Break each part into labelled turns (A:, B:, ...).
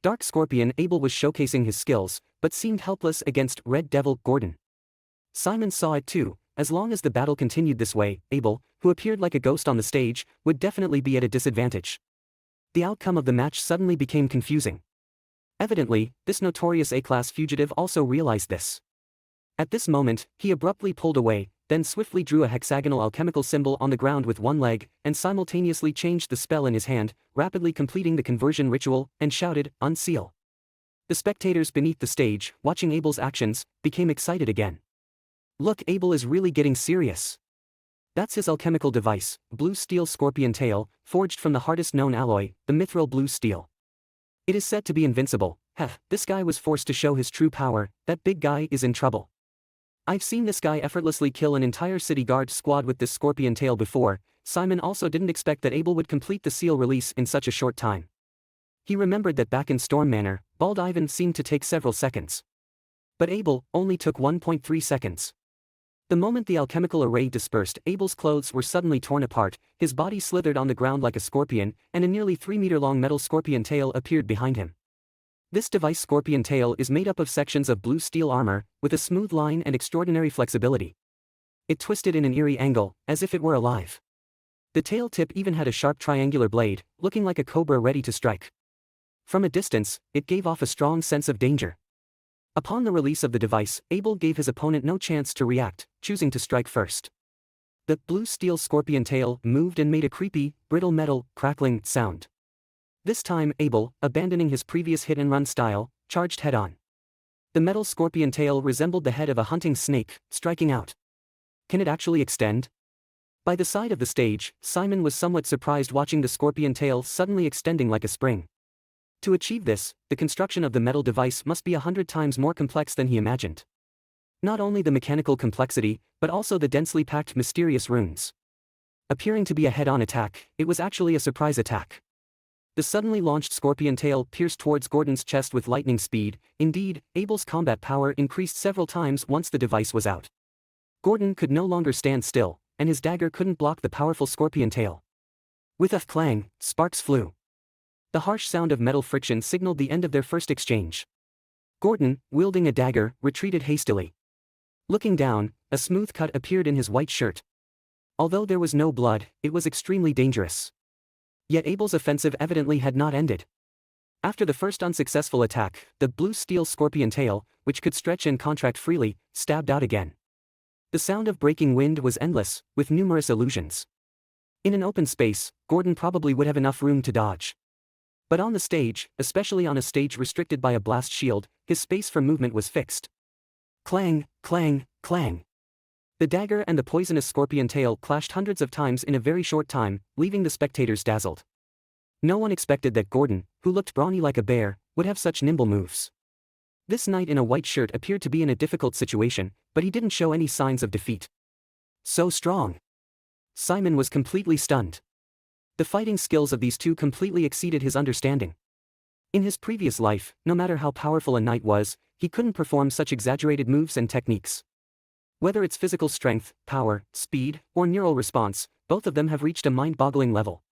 A: Dark Scorpion Abel was showcasing his skills, but seemed helpless against Red Devil Gordon. Simon saw it too. As long as the battle continued this way, Abel, who appeared like a ghost on the stage, would definitely be at a disadvantage. The outcome of the match suddenly became confusing. Evidently, this notorious A-class fugitive also realized this. At this moment, he abruptly pulled away, then swiftly drew a hexagonal alchemical symbol on the ground with one leg, and simultaneously changed the spell in his hand, rapidly completing the conversion ritual, and shouted, "Unseal." The spectators beneath the stage, watching Abel's actions, became excited again. Look, Abel is really getting serious. That's his alchemical device, blue steel scorpion tail, forged from the hardest known alloy, the mithril blue steel. It is said to be invincible. Heh, this guy was forced to show his true power. That big guy is in trouble. I've seen this guy effortlessly kill an entire city guard squad with this scorpion tail before. Simon also didn't expect that Abel would complete the seal release in such a short time. He remembered that back in Storm Manor, Bald Ivan seemed to take several seconds. But Abel only took 1.3 seconds. The moment the alchemical array dispersed, Abel's clothes were suddenly torn apart, his body slithered on the ground like a scorpion, and a nearly 3-meter-long metal scorpion tail appeared behind him. This device scorpion tail is made up of sections of blue steel armor, with a smooth line and extraordinary flexibility. It twisted in an eerie angle, as if it were alive. The tail tip even had a sharp triangular blade, looking like a cobra ready to strike. From a distance, it gave off a strong sense of danger. Upon the release of the device, Abel gave his opponent no chance to react, choosing to strike first. The blue steel scorpion tail moved and made a creepy, brittle metal, crackling sound. This time, Abel, abandoning his previous hit-and-run style, charged head-on. The metal scorpion tail resembled the head of a hunting snake, striking out. Can it actually extend? By the side of the stage, Simon was somewhat surprised watching the scorpion tail suddenly extending like a spring. To achieve this, the construction of the metal device must be 100 times more complex than he imagined. Not only the mechanical complexity, but also the densely packed mysterious runes. Appearing to be a head-on attack, it was actually a surprise attack. The suddenly launched scorpion tail pierced towards Gordon's chest with lightning speed. Indeed, Abel's combat power increased several times once the device was out. Gordon could no longer stand still, and his dagger couldn't block the powerful scorpion tail. With a clang, sparks flew. The harsh sound of metal friction signaled the end of their first exchange. Gordon, wielding a dagger, retreated hastily. Looking down, a smooth cut appeared in his white shirt. Although there was no blood, it was extremely dangerous. Yet Abel's offensive evidently had not ended. After the first unsuccessful attack, the blue steel scorpion tail, which could stretch and contract freely, stabbed out again. The sound of breaking wind was endless, with numerous illusions. In an open space, Gordon probably would have enough room to dodge. But on the stage, especially on a stage restricted by a blast shield, his space for movement was fixed. Clang, clang, clang. The dagger and the poisonous scorpion tail clashed hundreds of times in a very short time, leaving the spectators dazzled. No one expected that Gordon, who looked brawny like a bear, would have such nimble moves. This knight in a white shirt appeared to be in a difficult situation, but he didn't show any signs of defeat. So strong. Simon was completely stunned. The fighting skills of these two completely exceeded his understanding. In his previous life, no matter how powerful a knight was, he couldn't perform such exaggerated moves and techniques. Whether it's physical strength, power, speed, or neural response, both of them have reached a mind-boggling level.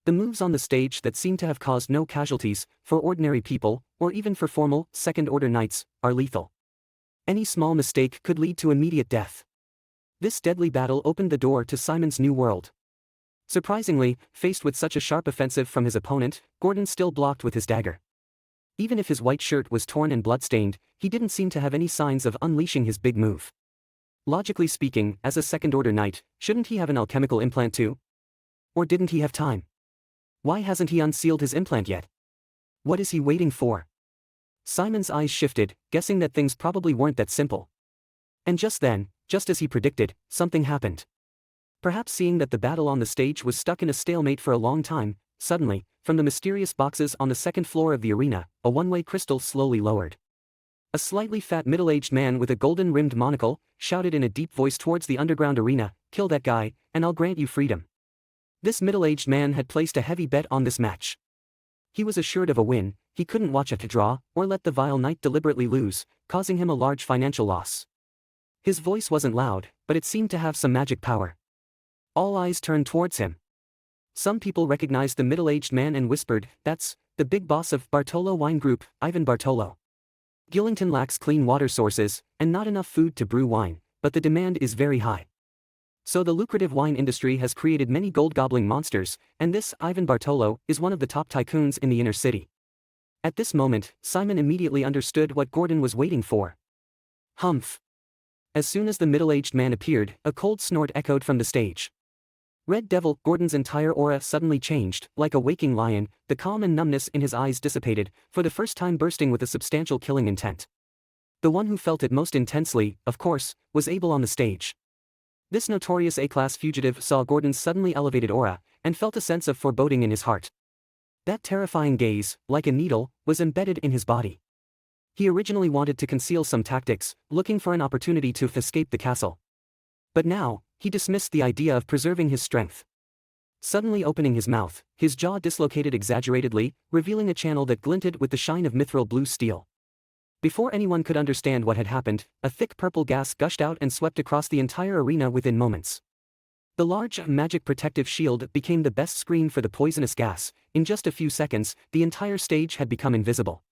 A: The moves on the stage that seem to have caused no casualties, for ordinary people, or even for formal, second-order knights, are lethal. Any small mistake could lead to immediate death. This deadly battle opened the door to Simon's new world. Surprisingly, faced with such a sharp offensive from his opponent, Gordon still blocked with his dagger. Even if his white shirt was torn and bloodstained, he didn't seem to have any signs of unleashing his big move. Logically speaking, as a second-order knight, shouldn't he have an alchemical implant too? Or didn't he have time? Why hasn't he unsealed his implant yet? What is he waiting for? Simon's eyes shifted, guessing that things probably weren't that simple. And just then, just as he predicted, something happened. Perhaps seeing that the battle on the stage was stuck in a stalemate for a long time, suddenly, from the mysterious boxes on the second floor of the arena, a one-way crystal slowly lowered. A slightly fat middle-aged man with a golden-rimmed monocle shouted in a deep voice towards the underground arena, "Kill that guy, and I'll grant you freedom." This middle-aged man had placed a heavy bet on this match. He was assured of a win. He couldn't watch a draw, or let the vile knight deliberately lose, causing him a large financial loss. His voice wasn't loud, but it seemed to have some magic power. All eyes turned towards him. Some people recognized the middle-aged man and whispered, "That's the big boss of Bartolo Wine Group, Ivan Bartolo. Gillington lacks clean water sources, and not enough food to brew wine, but the demand is very high. So the lucrative wine industry has created many gold-gobbling monsters, and this Ivan Bartolo is one of the top tycoons in the inner city. At this moment, Simon immediately understood what Gordon was waiting for. Humph. As soon as the middle-aged man appeared, a cold snort echoed from the stage. Red Devil, Gordon's entire aura suddenly changed, like a waking lion, the calm and numbness in his eyes dissipated, for the first time bursting with a substantial killing intent. The one who felt it most intensely, of course, was Abel on the stage. This notorious A-class fugitive saw Gordon's suddenly elevated aura, and felt a sense of foreboding in his heart. That terrifying gaze, like a needle, was embedded in his body. He originally wanted to conceal some tactics, looking for an opportunity to escape the castle. But now, he dismissed the idea of preserving his strength. Suddenly opening his mouth, his jaw dislocated exaggeratedly, revealing a channel that glinted with the shine of mithril blue steel. Before anyone could understand what had happened, a thick purple gas gushed out and swept across the entire arena within moments. The large, magic protective shield became the best screen for the poisonous gas. In just a few seconds, the entire stage had become invisible.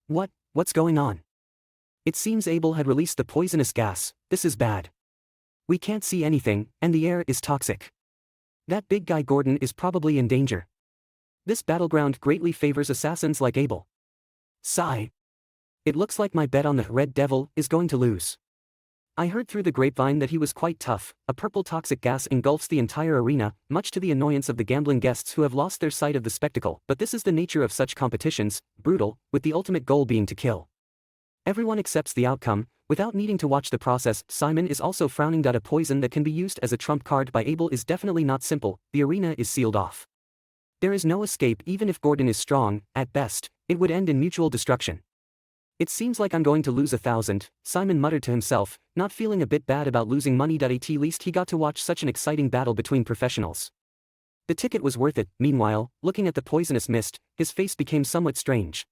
A: What's going on? It seems Abel had released the poisonous gas. This is bad. We can't see anything, and the air is toxic. That big guy Gordon is probably in danger. This battleground greatly favors assassins like Abel. Sigh. It looks like my bet on the Red Devil is going to lose. I heard through the grapevine that he was quite tough. A purple toxic gas engulfs the entire arena, much to the annoyance of the gambling guests who have lost their sight of the spectacle. But this is the nature of such competitions, brutal, with the ultimate goal being to kill. Everyone accepts the outcome, without needing to watch the process. Simon is also frowning. A poison that can be used as a trump card by Abel is definitely not simple. The arena is sealed off. There is no escape. Even if Gordon is strong, at best, it would end in mutual destruction. It seems like I'm going to lose 1,000, Simon muttered to himself, not feeling a bit bad about losing money. At least he got to watch such an exciting battle between professionals. The ticket was worth it. Meanwhile, looking at the poisonous mist, his face became somewhat strange.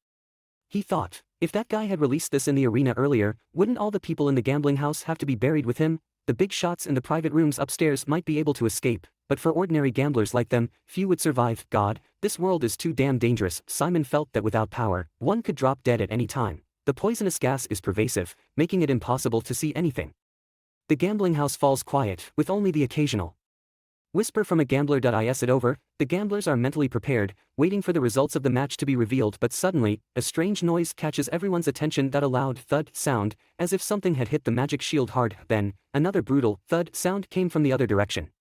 A: He thought, if that guy had released this in the arena earlier, wouldn't all the people in the gambling house have to be buried with him? The big shots in the private rooms upstairs might be able to escape, but for ordinary gamblers like them, few would survive. God, this world is too damn dangerous. Simon felt that without power, one could drop dead at any time. The poisonous gas is pervasive, making it impossible to see anything. The gambling house falls quiet, with only the occasional whisper from a gambler. Is it over? The gamblers are mentally prepared, waiting for the results of the match to be revealed. But suddenly, a strange noise catches everyone's attention. A loud thud sound, as if something had hit the magic shield hard. Then, another brutal thud sound came from the other direction.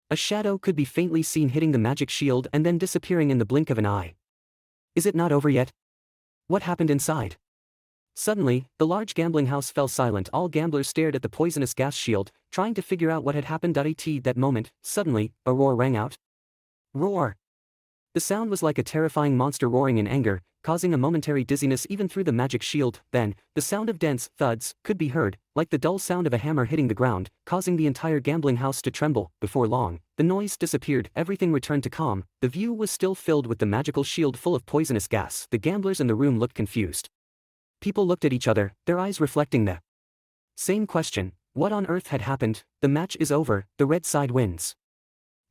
A: A shadow could be faintly seen hitting the magic shield and then disappearing in the blink of an eye. Is it not over yet? What happened inside? Suddenly, the large gambling house fell silent. All gamblers stared at the poisonous gas shield, trying to figure out what had happened. At that moment, suddenly, a roar rang out. Roar! The sound was like a terrifying monster roaring in anger, causing a momentary dizziness even through the magic shield. Then, the sound of dense thuds could be heard, like the dull sound of a hammer hitting the ground, causing the entire gambling house to tremble. Before long, the noise disappeared. Everything returned to calm. The view was still filled with the magical shield full of poisonous gas. The gamblers in the room looked confused. People looked at each other, their eyes reflecting the same question. What on earth had happened? The match is over, the red side wins.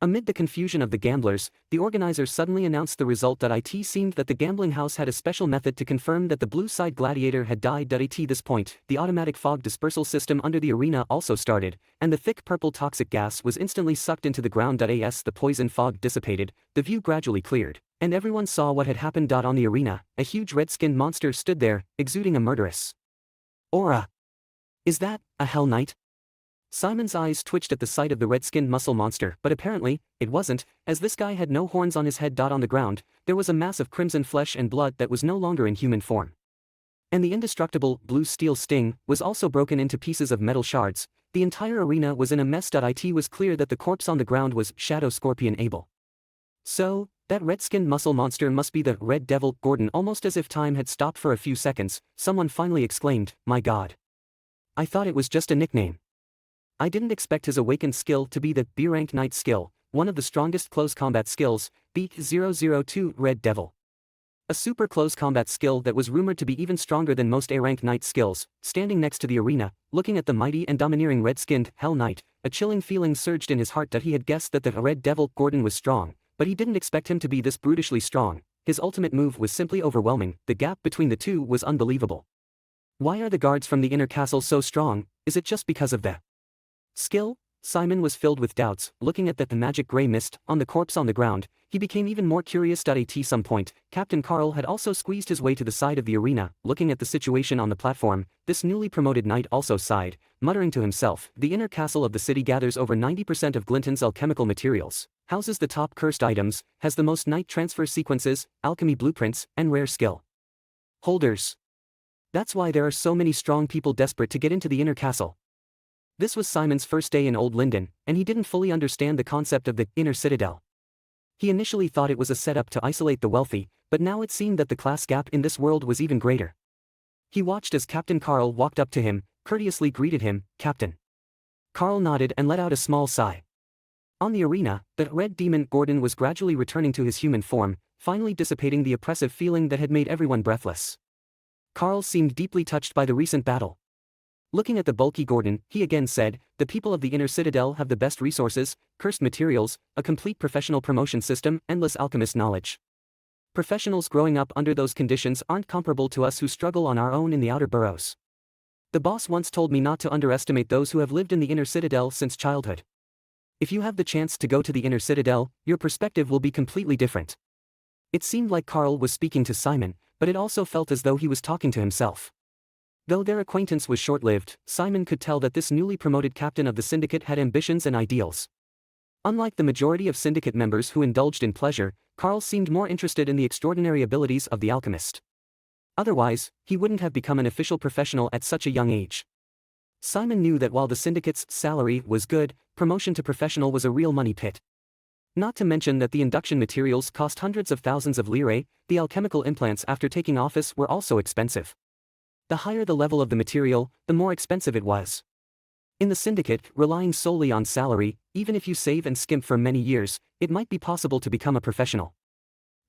A: Amid the confusion of the gamblers, the organizers suddenly announced the result. It seemed that the gambling house had a special method to confirm that the blue side gladiator had died. At this point, the automatic fog dispersal system under the arena also started, and the thick purple toxic gas was instantly sucked into the ground. As the poison fog dissipated, the view gradually cleared, and everyone saw what had happened. On the arena, a huge red-skinned monster stood there, exuding a murderous aura. Is that a Hell Knight? Simon's eyes twitched at the sight of the red-skinned muscle monster, but apparently, it wasn't, as this guy had no horns on his head. On the ground, there was a mass of crimson flesh and blood that was no longer in human form. And the indestructible, blue steel sting was also broken into pieces of metal shards. The entire arena was in a mess. It was clear that the corpse on the ground was Shadow Scorpion Abel. So, that red-skinned muscle monster must be the Red Devil. Gordon, almost as if time had stopped for a few seconds, someone finally exclaimed, "My God. I thought it was just a nickname. I didn't expect his awakened skill to be the B-rank Knight skill, one of the strongest close combat skills, B-002 Red Devil. A super close combat skill that was rumored to be even stronger than most A-rank Knight skills." Standing next to the arena, looking at the mighty and domineering red-skinned Hell Knight, a chilling feeling surged in his heart. He had guessed that the Red Devil Gordon was strong, but he didn't expect him to be this brutishly strong. his ultimate move was simply overwhelming, the gap between the two was unbelievable. Why are the guards from the inner castle so strong? Is it just because of the skill? Simon was filled with doubts, looking at the magic grey mist on the corpse on the ground. He became even more curious. At some point, Captain Carl had also squeezed his way to the side of the arena, looking at the situation on the platform. This newly promoted knight also sighed, muttering to himself, the inner castle of the city gathers over 90% of Glinton's alchemical materials, houses the top cursed items, has the most knight transfer sequences, alchemy blueprints, and rare skill holders. That's why there are so many strong people desperate to get into the inner castle. This was Simon's first day in Old Linden, and he didn't fully understand the concept of the inner citadel. He initially thought it was a setup to isolate the wealthy, but now it seemed that the class gap in this world was even greater. He watched as Captain Carl walked up to him, courteously greeted him, "Captain." Carl nodded and let out a small sigh. On the arena, the red demon Gordon was gradually returning to his human form, finally dissipating the oppressive feeling that had made everyone breathless. Carl seemed deeply touched by the recent battle. Looking at the bulky Gordon, he again said, "The people of the inner citadel have the best resources, cursed materials, a complete professional promotion system, endless alchemist knowledge. Professionals growing up under those conditions aren't comparable to us who struggle on our own in the outer boroughs. The boss once told me not to underestimate those who have lived in the inner citadel since childhood. If you have the chance to go to the inner citadel, your perspective will be completely different." It seemed like Carl was speaking to Simon, but it also felt as though he was talking to himself. Though their acquaintance was short-lived, Simon could tell that this newly promoted captain of the syndicate had ambitions and ideals. Unlike the majority of syndicate members who indulged in pleasure, Carl seemed more interested in the extraordinary abilities of the alchemist. Otherwise, he wouldn't have become an official professional at such a young age. Simon knew that while the syndicate's salary was good, promotion to professional was a real money pit. Not to mention that the induction materials cost hundreds of thousands of lire, the alchemical implants after taking office were also expensive. The higher the level of the material, the more expensive it was. In the syndicate, relying solely on salary, even if you save and skimp for many years, it might be possible to become a professional.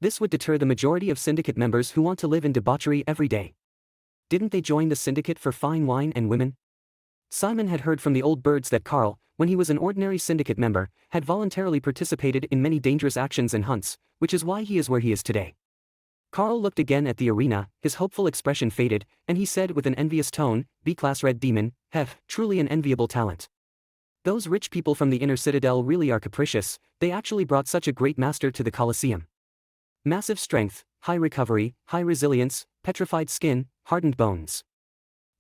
A: This would deter the majority of syndicate members who want to live in debauchery every day. Didn't they join the syndicate for fine wine and women? Simon had heard from the old birds that Carl, when he was an ordinary syndicate member, had voluntarily participated in many dangerous actions and hunts, which is why he is where he is today. Carl looked again at the arena, his hopeful expression faded, and he said with an envious tone, "B-class red demon, hef, truly an enviable talent. Those rich people from the inner citadel really are capricious, they actually brought such a great master to the Colosseum. Massive strength, high recovery, high resilience, petrified skin, hardened bones.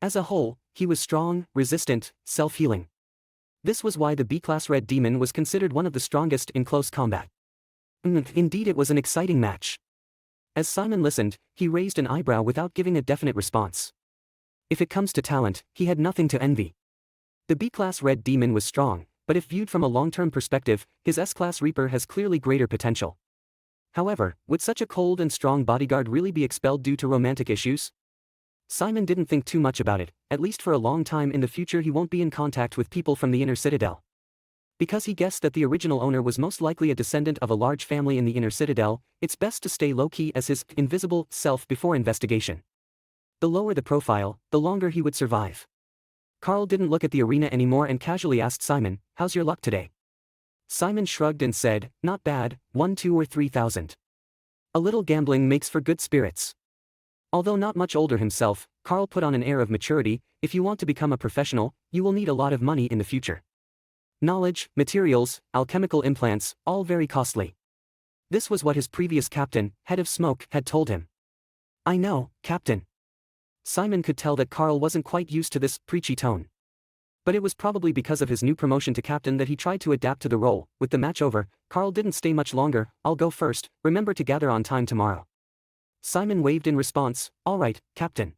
A: As a whole, he was strong, resistant, self-healing. This was why the B-class red demon was considered one of the strongest in close combat. Indeed, it was an exciting match." As Simon listened, he raised an eyebrow without giving a definite response. If it comes to talent, he had nothing to envy. The B-class red demon was strong, but if viewed from a long-term perspective, his S-class reaper has clearly greater potential. However, would such a cold and strong bodyguard really be expelled due to romantic issues? Simon didn't think too much about it, at least for a long time in the future he won't be in contact with people from the inner citadel. Because he guessed that the original owner was most likely a descendant of a large family in the inner citadel, it's best to stay low-key as his invisible self before investigation. The lower the profile, the longer he would survive. Carl didn't look at the arena anymore and casually asked Simon, "How's your luck today?" Simon shrugged and said, "Not bad, 1, 2 or 3,000. A little gambling makes for good spirits." Although not much older himself, Carl put on an air of maturity. "If you want to become a professional, you will need a lot of money in the future. Knowledge, materials, alchemical implants, all very costly." This was what his previous captain, head of smoke, had told him. "I know, Captain." Simon could tell that Carl wasn't quite used to this preachy tone. But it was probably because of his new promotion to captain that he tried to adapt to the role. With the match over, Carl didn't stay much longer. "I'll go first, remember to gather on time tomorrow." Simon waved in response, "All right, Captain."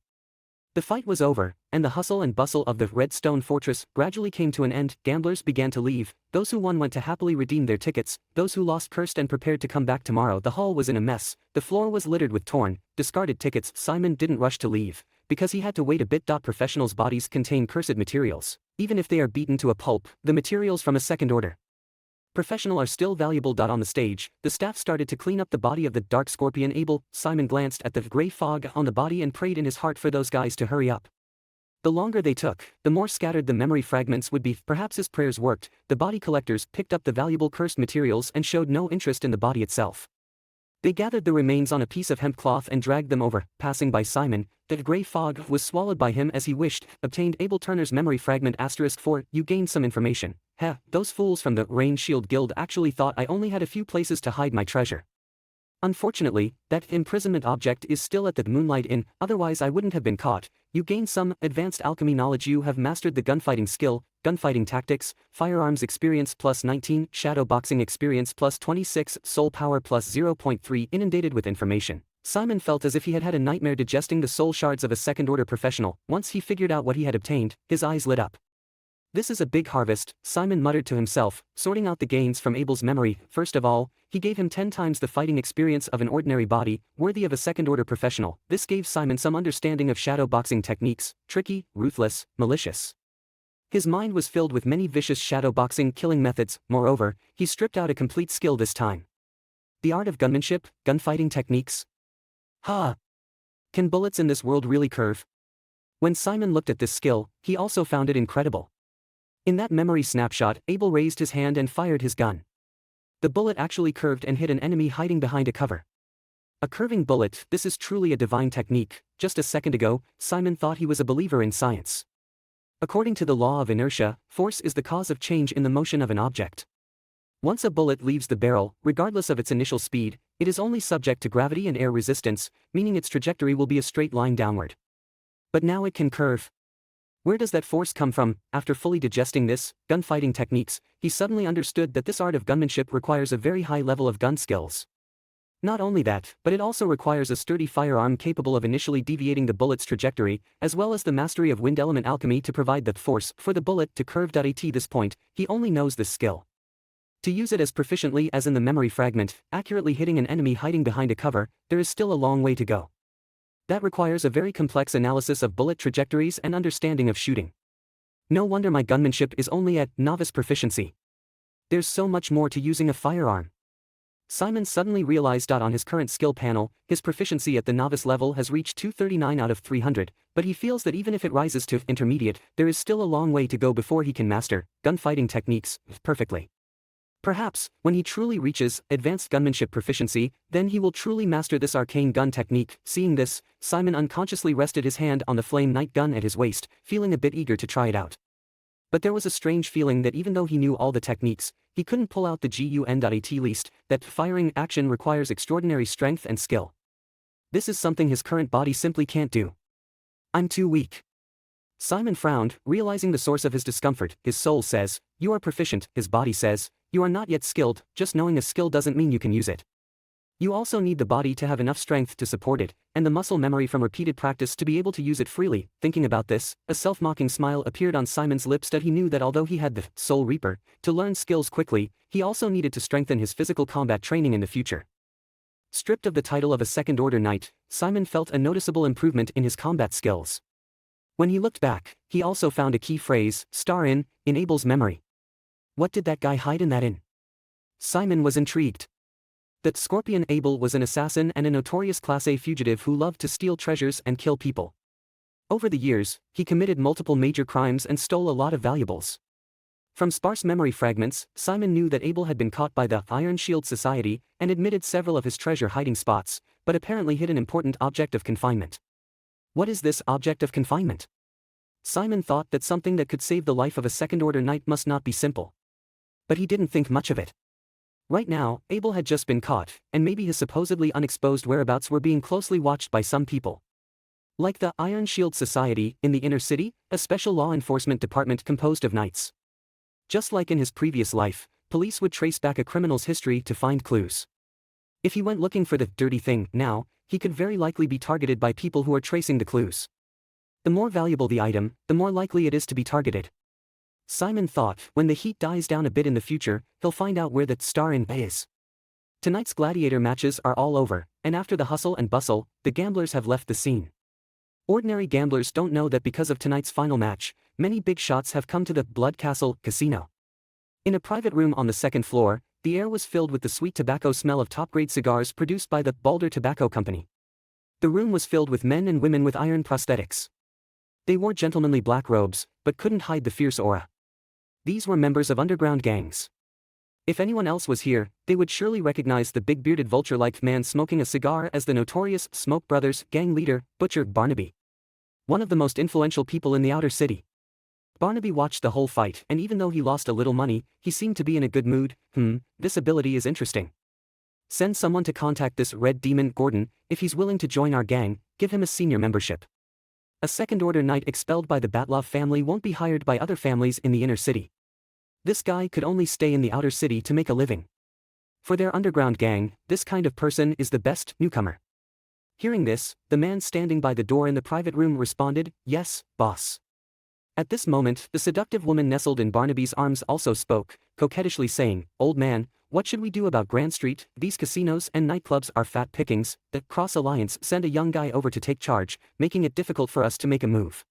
A: The fight was over, and the hustle and bustle of the Red Stone Fortress gradually came to an end. Gamblers began to leave, those who won went to happily redeem their tickets, those who lost cursed and prepared to come back tomorrow. The hall was in a mess, the floor was littered with torn, discarded tickets. Simon didn't rush to leave, because he had to wait a bit. Professionals' bodies contain cursed materials, even if they are beaten to a pulp, the materials from a second order. Professional are still valuable. On the stage, the staff started to clean up the body of the dark scorpion Abel. Simon glanced at the grey fog on the body and prayed in his heart for those guys to hurry up. The longer they took, the more scattered the memory fragments would be. Perhaps his prayers worked. The body collectors picked up the valuable cursed materials and showed no interest in the body itself. They gathered the remains on a piece of hemp cloth and dragged them over, passing by Simon. The grey fog was swallowed by him as he wished, obtained Abel Turner's memory fragment *4, you gained some information. Heh, those fools from the Rain Shield Guild actually thought I only had a few places to hide my treasure. Unfortunately, that imprisonment object is still at the Moonlight Inn, otherwise I wouldn't have been caught. You gain some advanced alchemy knowledge. You have mastered the gunfighting skill, gunfighting tactics, firearms experience plus 19, shadow boxing experience plus 26, soul power plus 0.3. Inundated with information, Simon felt as if he had had a nightmare digesting the soul shards of a second-order professional. Once he figured out what he had obtained, his eyes lit up. This is a big harvest, Simon muttered to himself, sorting out the gains from Abel's memory. First of all, he gave him 10 times the fighting experience of an ordinary body, worthy of a second-order professional. This gave Simon some understanding of shadow boxing techniques, tricky, ruthless, malicious. His mind was filled with many vicious shadow boxing killing methods. Moreover, he stripped out a complete skill this time. The art of gunmanship, gunfighting techniques. Can bullets in this world really curve? When Simon looked at this skill, he also found it incredible. In that memory snapshot, Abel raised his hand and fired his gun. The bullet actually curved and hit an enemy hiding behind a cover. A curving bullet, this is truly a divine technique. Just a second ago, Simon thought he was a believer in science. According to the law of inertia, force is the cause of change in the motion of an object. Once a bullet leaves the barrel, regardless of its initial speed, it is only subject to gravity and air resistance, meaning its trajectory will be a straight line downward. But now it can curve. Where does that force come from? After fully digesting this, gunfighting techniques, he suddenly understood that this art of gunmanship requires a very high level of gun skills. Not only that, but it also requires a sturdy firearm capable of initially deviating the bullet's trajectory, as well as the mastery of wind element alchemy to provide the force for the bullet to curve. At this point, he only knows this skill. To use it as proficiently as in the memory fragment, accurately hitting an enemy hiding behind a cover, there is still a long way to go. That requires a very complex analysis of bullet trajectories and understanding of shooting. No wonder my gunmanship is only at novice proficiency. There's so much more to using a firearm. Simon suddenly realized that on his current skill panel, his proficiency at the novice level has reached 239 out of 300, but he feels that even if it rises to intermediate, there is still a long way to go before he can master gunfighting techniques perfectly. Perhaps, when he truly reaches advanced gunmanship proficiency, then he will truly master this arcane gun technique. Seeing this, Simon unconsciously rested his hand on the flame knight gun at his waist, feeling a bit eager to try it out. But there was a strange feeling that even though he knew all the techniques, he couldn't pull out the gun. At least, that firing action requires extraordinary strength and skill. This is something his current body simply can't do. I'm too weak. Simon frowned, realizing the source of his discomfort. His soul says, you are proficient. His body says, you are not yet skilled. Just knowing a skill doesn't mean you can use it. You also need the body to have enough strength to support it, and the muscle memory from repeated practice to be able to use it freely. Thinking about this, a self-mocking smile appeared on Simon's lips. That he knew that although he had the Soul Reaper to learn skills quickly, he also needed to strengthen his physical combat training in the future. Stripped of the title of a second-order knight, Simon felt a noticeable improvement in his combat skills. When he looked back, he also found a key phrase, star in Abel's memory. What did that guy hide in that inn? Simon was intrigued. That Scorpion Abel was an assassin and a notorious Class A fugitive who loved to steal treasures and kill people. Over the years, he committed multiple major crimes and stole a lot of valuables. From sparse memory fragments, Simon knew that Abel had been caught by the Iron Shield Society and admitted several of his treasure hiding spots, but apparently hid an important object of confinement. What is this object of confinement? Simon thought that something that could save the life of a second-order knight must not be simple. But he didn't think much of it. Right now, Abel had just been caught, and maybe his supposedly unexposed whereabouts were being closely watched by some people. Like the Iron Shield Society, in the inner city, a special law enforcement department composed of knights. Just like in his previous life, police would trace back a criminal's history to find clues. If he went looking for the dirty thing now, he could very likely be targeted by people who are tracing the clues. The more valuable the item, the more likely it is to be targeted. Simon thought, when the heat dies down a bit in the future, he'll find out where the star in is. Tonight's gladiator matches are all over, and after the hustle and bustle, the gamblers have left the scene. Ordinary gamblers don't know that because of tonight's final match, many big shots have come to the Blood Castle Casino. In a private room on the second floor, the air was filled with the sweet tobacco smell of top-grade cigars produced by the Balder Tobacco Company. The room was filled with men and women with iron prosthetics. They wore gentlemanly black robes, but couldn't hide the fierce aura. These were members of underground gangs. If anyone else was here, they would surely recognize the big bearded vulture-like man smoking a cigar as the notorious Smoke Brothers gang leader, Butcher Barnaby. One of the most influential people in the outer city. Barnaby watched the whole fight, and even though he lost a little money, he seemed to be in a good mood. This ability is interesting. Send someone to contact this red demon Gordon. If he's willing to join our gang, give him a senior membership. A second-order knight expelled by the Batlov family won't be hired by other families in the inner city. This guy could only stay in the outer city to make a living. For their underground gang, this kind of person is the best newcomer. Hearing this, the man standing by the door in the private room responded, "Yes, boss." At this moment, the seductive woman nestled in Barnaby's arms also spoke, coquettishly saying, "Old man, what should we do about Grand Street? These casinos and nightclubs are fat pickings. The Cross Alliance sent a young guy over to take charge, making it difficult for us to make a move."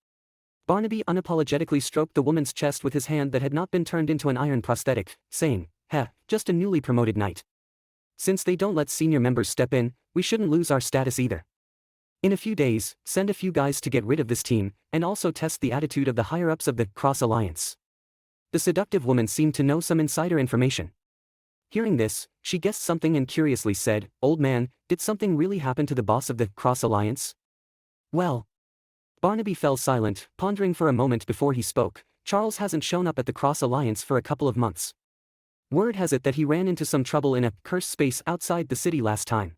A: Barnaby unapologetically stroked the woman's chest with his hand that had not been turned into an iron prosthetic, saying, just a newly promoted knight. Since they don't let senior members step in, we shouldn't lose our status either. In a few days, send a few guys to get rid of this team, and also test the attitude of the higher-ups of the Cross Alliance." The seductive woman seemed to know some insider information. Hearing this, she guessed something and curiously said, "Old man, did something really happen to the boss of the Cross Alliance?" "Well." Barnaby fell silent, pondering for a moment before he spoke. "Charles hasn't shown up at the Cross Alliance for a couple of months. Word has it that he ran into some trouble in a cursed space outside the city last time."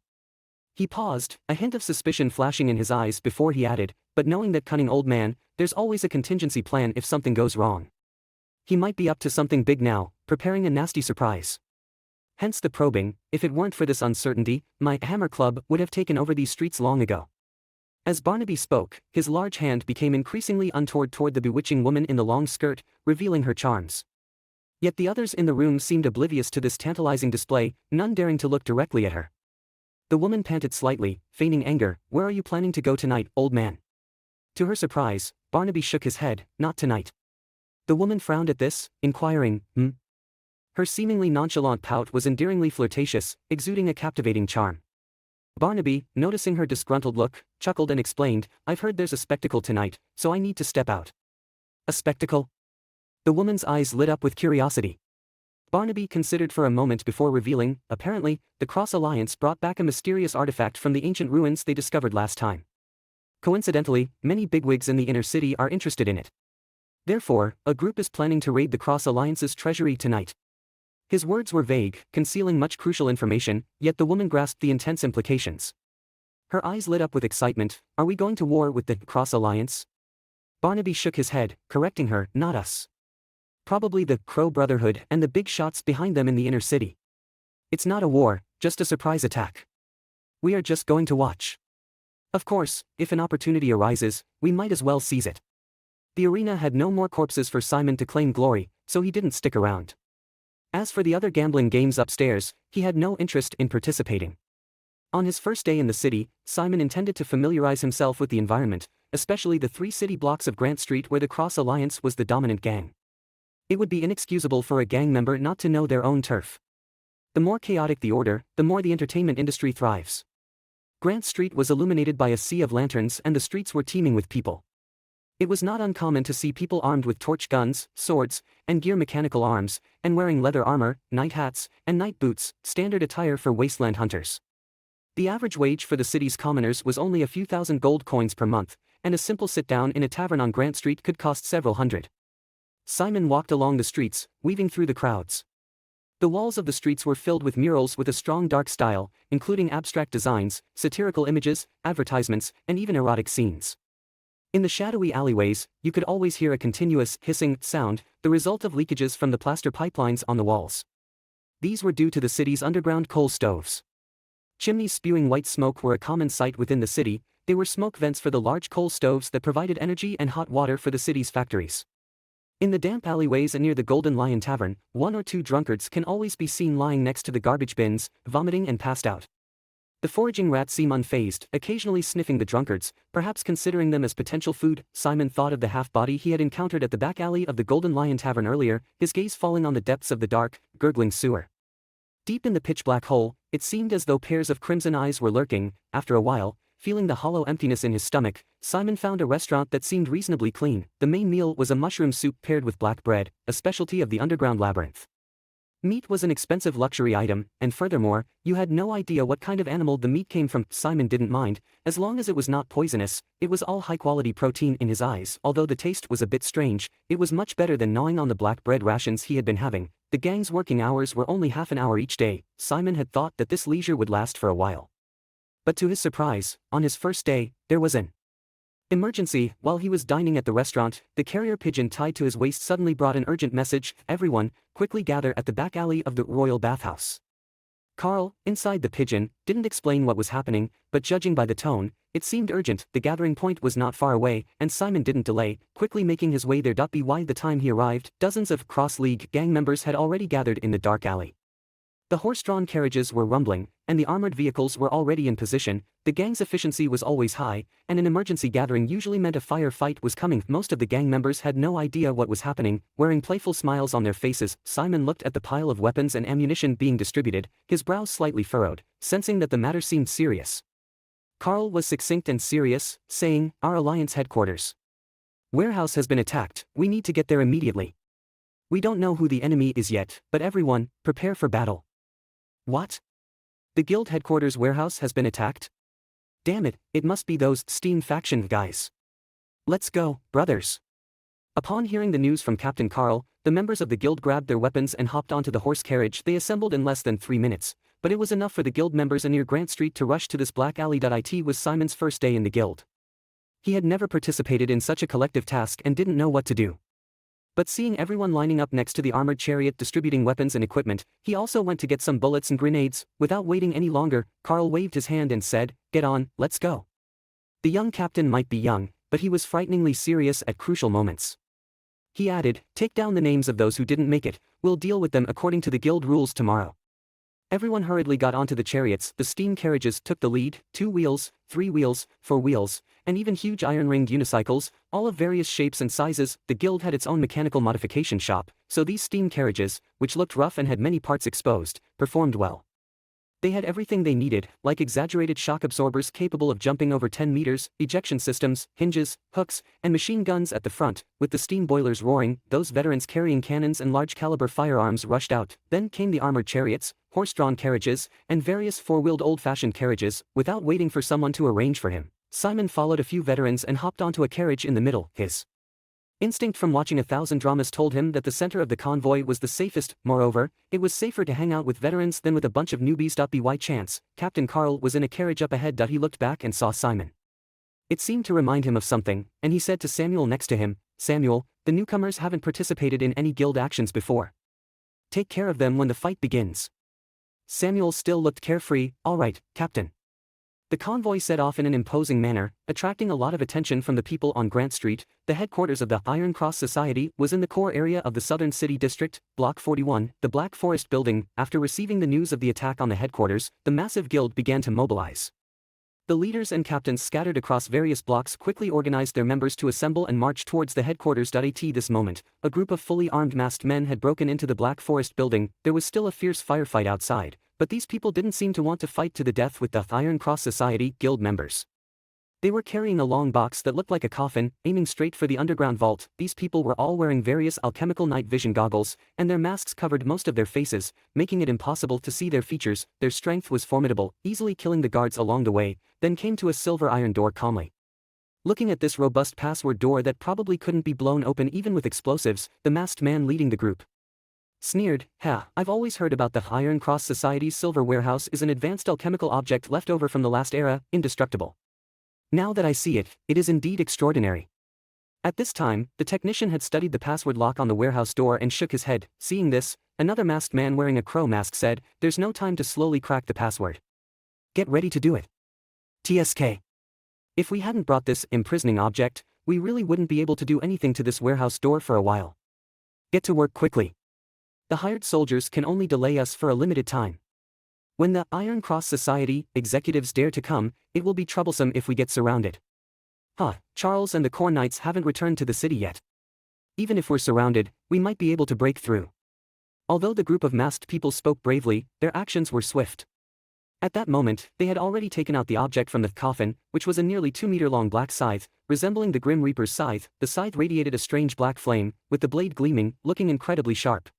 A: He paused, a hint of suspicion flashing in his eyes before he added, "But knowing that cunning old man, there's always a contingency plan if something goes wrong. He might be up to something big now, preparing a nasty surprise. Hence the probing. If it weren't for this uncertainty, my Hammer Club would have taken over these streets long ago." As Barnaby spoke, his large hand became increasingly untoward toward the bewitching woman in the long skirt, revealing her charms. Yet the others in the room seemed oblivious to this tantalizing display, none daring to look directly at her. The woman panted slightly, feigning anger, "Where are you planning to go tonight, old man?" To her surprise, Barnaby shook his head, "Not tonight." The woman frowned at this, inquiring, Her seemingly nonchalant pout was endearingly flirtatious, exuding a captivating charm. Barnaby, noticing her disgruntled look, chuckled and explained, "I've heard there's a spectacle tonight, so I need to step out." "A spectacle?" The woman's eyes lit up with curiosity. Barnaby considered for a moment before revealing, apparently, the Cross Alliance brought back a mysterious artifact from the ancient ruins they discovered last time. Coincidentally, many bigwigs in the inner city are interested in it. Therefore, a group is planning to raid the Cross Alliance's treasury tonight. His words were vague, concealing much crucial information, yet the woman grasped the intense implications. Her eyes lit up with excitement. "Are we going to war with the Cross Alliance?" Barnaby shook his head, correcting her, "Not us. Probably the Crow Brotherhood and the big shots behind them in the inner city. It's not a war, just a surprise attack. We are just going to watch. Of course, if an opportunity arises, we might as well seize it." The arena had no more corpses for Simon to claim glory, so he didn't stick around. As for the other gambling games upstairs, he had no interest in participating. On his first day in the city, Simon intended to familiarize himself with the environment, especially the 3 city blocks of Grant Street where the Cross Alliance was the dominant gang. It would be inexcusable for a gang member not to know their own turf. The more chaotic the order, the more the entertainment industry thrives. Grant Street was illuminated by a sea of lanterns and the streets were teeming with people. It was not uncommon to see people armed with torch guns, swords, and gear mechanical arms, and wearing leather armor, night hats, and night boots, standard attire for wasteland hunters. The average wage for the city's commoners was only a few thousand gold coins per month, and a simple sit-down in a tavern on Grant Street could cost several hundred. Simon walked along the streets, weaving through the crowds. The walls of the streets were filled with murals with a strong dark style, including abstract designs, satirical images, advertisements, and even erotic scenes. In the shadowy alleyways, you could always hear a continuous hissing sound, the result of leakages from the plaster pipelines on the walls. These were due to the city's underground coal stoves. Chimneys spewing white smoke were a common sight within the city. They were smoke vents for the large coal stoves that provided energy and hot water for the city's factories. In the damp alleyways and near the Golden Lion Tavern, 1 or 2 drunkards can always be seen lying next to the garbage bins, vomiting and passed out. The foraging rats seem unfazed, occasionally sniffing the drunkards, perhaps considering them as potential food. Simon thought of the half-body he had encountered at the back alley of the Golden Lion Tavern earlier, his gaze falling on the depths of the dark, gurgling sewer. Deep in the pitch-black hole, it seemed as though pairs of crimson eyes were lurking. After a while, feeling the hollow emptiness in his stomach, Simon found a restaurant that seemed reasonably clean. The main meal was a mushroom soup paired with black bread, a specialty of the underground labyrinth. Meat was an expensive luxury item, and furthermore, you had no idea what kind of animal the meat came from. Simon didn't mind, as long as it was not poisonous. It was all high-quality protein in his eyes. Although the taste was a bit strange, it was much better than gnawing on the black bread rations he had been having. The gang's working hours were only half an hour each day. Simon had thought that this leisure would last for a while. But to his surprise, on his first day, there was an emergency. While he was dining at the restaurant, the carrier pigeon tied to his waist suddenly brought an urgent message: everyone, quickly gather at the back alley of the royal bathhouse. Carl, inside the pigeon, didn't explain what was happening, but judging by the tone, it seemed urgent. The gathering point was not far away, and Simon didn't delay, quickly making his way there. By the time he arrived, dozens of cross-league gang members had already gathered in the dark alley. The horse-drawn carriages were rumbling, and the armored vehicles were already in position. The gang's efficiency was always high, and an emergency gathering usually meant a firefight was coming. Most of the gang members had no idea what was happening. Wearing playful smiles on their faces, Simon looked at the pile of weapons and ammunition being distributed, his brows slightly furrowed, sensing that the matter seemed serious. Carl was succinct and serious, saying, "Our Alliance headquarters warehouse has been attacked. We need to get there immediately. We don't know who the enemy is yet, but everyone, prepare for battle." What? The guild headquarters warehouse has been attacked? Damn it, it must be those Steam faction guys. Let's go, brothers. Upon hearing the news from Captain Carl, the members of the guild grabbed their weapons and hopped onto the horse carriage. They assembled in less than 3 minutes, but it was enough for the guild members near Grant Street to rush to this black alley. It was Simon's first day in the guild. He had never participated in such a collective task and didn't know what to do. But seeing everyone lining up next to the armored chariot distributing weapons and equipment, he also went to get some bullets and grenades. Without waiting any longer, Carl waved his hand and said, "Get on, let's go." The young captain might be young, but he was frighteningly serious at crucial moments. He added, "Take down the names of those who didn't make it. We'll deal with them according to the guild rules tomorrow." Everyone hurriedly got onto the chariots. The steam carriages took the lead: 2 wheels, 3 wheels, 4 wheels, and even huge iron-ringed unicycles, all of various shapes and sizes. The guild had its own mechanical modification shop, so these steam carriages, which looked rough and had many parts exposed, performed well. They had everything they needed, like exaggerated shock absorbers capable of jumping over 10 meters, ejection systems, hinges, hooks, and machine guns at the front. With the steam boilers roaring, those veterans carrying cannons and large-caliber firearms rushed out. Then came the armored chariots, horse-drawn carriages, and various four-wheeled old-fashioned carriages. Without waiting for someone to arrange for him, Simon followed a few veterans and hopped onto a carriage in the middle. His instinct from watching 1,000 dramas told him that the center of the convoy was the safest. Moreover, it was safer to hang out with veterans than with a bunch of newbies. By chance, Captain Carl was in a carriage up ahead. He looked back and saw Simon. It seemed to remind him of something, and he said to Samuel next to him, "Samuel, the newcomers haven't participated in any guild actions before. Take care of them when the fight begins." Samuel still looked carefree. "All right, Captain." The convoy set off in an imposing manner, attracting a lot of attention from the people on Grant Street. The headquarters of the Iron Cross Society was in the core area of the Southern City District, Block 41, the Black Forest Building. After receiving the news of the attack on the headquarters, the massive guild began to mobilize. The leaders and captains scattered across various blocks quickly organized their members to assemble and march towards the headquarters. At this moment, a group of fully armed masked men had broken into the Black Forest Building. There was still a fierce firefight outside, but these people didn't seem to want to fight to the death with the Iron Cross Society guild members. They were carrying a long box that looked like a coffin, aiming straight for the underground vault. These people were all wearing various alchemical night vision goggles, and their masks covered most of their faces, making it impossible to see their features. Their strength was formidable, easily killing the guards along the way. Then came to a silver iron door calmly. Looking at this robust password door that probably couldn't be blown open even with explosives, the masked man leading the group sneered, I've always heard about the Iron Cross Society's silver warehouse is an advanced alchemical object left over from the last era, indestructible. Now that I see it, it is indeed extraordinary." At this time, the technician had studied the password lock on the warehouse door and shook his head. Seeing this, another masked man wearing a crow mask said, "There's no time to slowly crack the password. Get ready to do it. TSK. If we hadn't brought this imprisoning object, we really wouldn't be able to do anything to this warehouse door for a while. Get to work quickly. The hired soldiers can only delay us for a limited time. When the Iron Cross Society executives dare to come, it will be troublesome if we get surrounded. Charles and the Core Knights haven't returned to the city yet. Even if we're surrounded, we might be able to break through." Although the group of masked people spoke bravely, their actions were swift. At that moment, they had already taken out the object from the coffin, which was a nearly 2-meter-long black scythe, resembling the Grim Reaper's scythe. The scythe radiated a strange black flame, with the blade gleaming, looking incredibly sharp.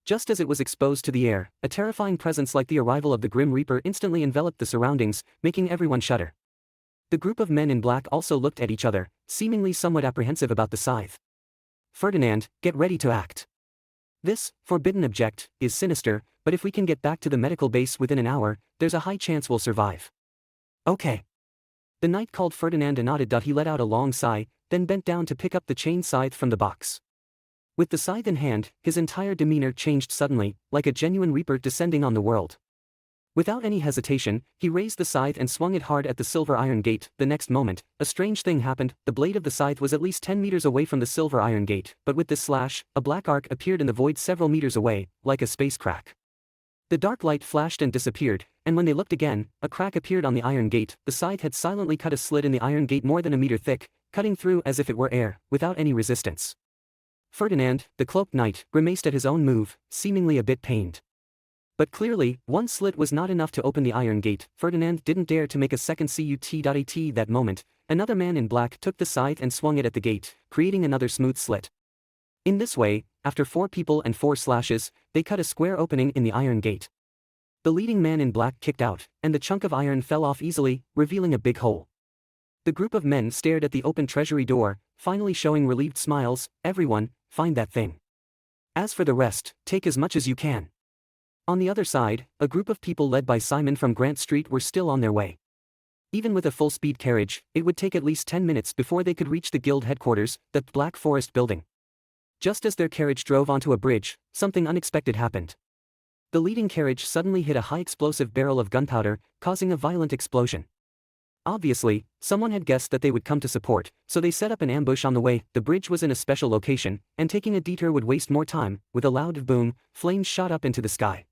A: Just as it was exposed to the air, a terrifying presence like the arrival of the Grim Reaper instantly enveloped the surroundings, making everyone shudder. The group of men in black also looked at each other, seemingly somewhat apprehensive about the scythe. Ferdinand, get ready to act. This forbidden object is sinister, but if we can get back to the medical base within an hour, there's a high chance we'll survive. Okay. The knight called Ferdinand and nodded. He let out a long sigh, then bent down to pick up the chain scythe from the box. With the scythe in hand, his entire demeanor changed suddenly, like a genuine reaper descending on the world. Without any hesitation, he raised the scythe and swung it hard at the silver iron gate. The next moment, a strange thing happened. The blade of the scythe was at least 10 meters away from the silver iron gate, but with this slash, a black arc appeared in the void several meters away, like a space crack. The dark light flashed and disappeared, and when they looked again, a crack appeared on the iron gate. The scythe had silently cut a slit in the iron gate more than a meter thick, cutting through as if it were air, without any resistance. Ferdinand, the cloaked knight, grimaced at his own move, seemingly a bit pained. But clearly, one slit was not enough to open the iron gate. Ferdinand didn't dare to make a second cut. That moment, another man in black took the scythe and swung it at the gate, creating another smooth slit. In this way, after 4 people and 4 slashes, they cut a square opening in the iron gate. The leading man in black kicked out, and the chunk of iron fell off easily, revealing a big hole. The group of men stared at the open treasury door, finally showing relieved smiles. Everyone, find that thing. As for the rest, take as much as you can. On the other side, a group of people led by Simon from Grant Street were still on their way. Even with a full-speed carriage, it would take at least 10 minutes before they could reach the guild headquarters, the Black Forest building. Just as their carriage drove onto a bridge, something unexpected happened. The leading carriage suddenly hit a high-explosive barrel of gunpowder, causing a violent explosion. Obviously, someone had guessed that they would come to support, so they set up an ambush on the way. The bridge was in a special location, and taking a detour would waste more time. With a loud boom, flames shot up into the sky.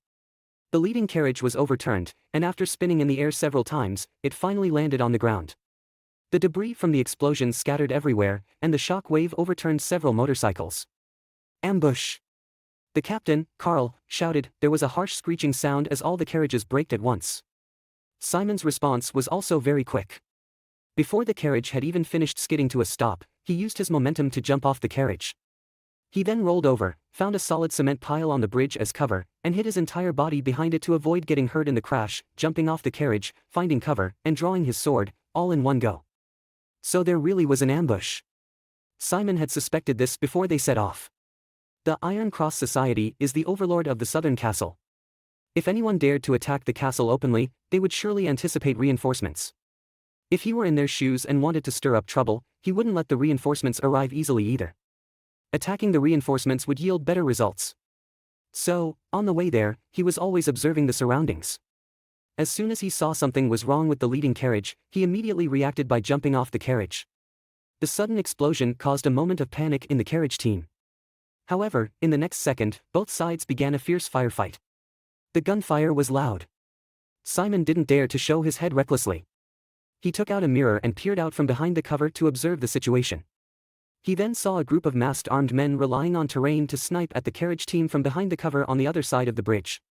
A: The leading carriage was overturned, and after spinning in the air several times, it finally landed on the ground. The debris from the explosion scattered everywhere, and the shock wave overturned several motorcycles. Ambush! The captain, Carl, shouted. There was a harsh screeching sound as all the carriages braked at once. Simon's response was also very quick. Before the carriage had even finished skidding to a stop, he used his momentum to jump off the carriage. He then rolled over, found a solid cement pile on the bridge as cover, and hid his entire body behind it to avoid getting hurt in the crash, jumping off the carriage, finding cover, and drawing his sword, all in one go. So there really was an ambush. Simon had suspected this before they set off. The Iron Cross Society is the overlord of the southern castle. If anyone dared to attack the castle openly, they would surely anticipate reinforcements. If he were in their shoes and wanted to stir up trouble, he wouldn't let the reinforcements arrive easily either. Attacking the reinforcements would yield better results. So, on the way there, he was always observing the surroundings. As soon as he saw something was wrong with the leading carriage, he immediately reacted by jumping off the carriage. The sudden explosion caused a moment of panic in the carriage team. However, in the next second, both sides began a fierce firefight. The gunfire was loud. Simon didn't dare to show his head recklessly. He took out a mirror and peered out from behind the cover to observe the situation. He then saw a group of masked armed men relying on terrain to snipe at the carriage team from behind the cover on the other side of the bridge.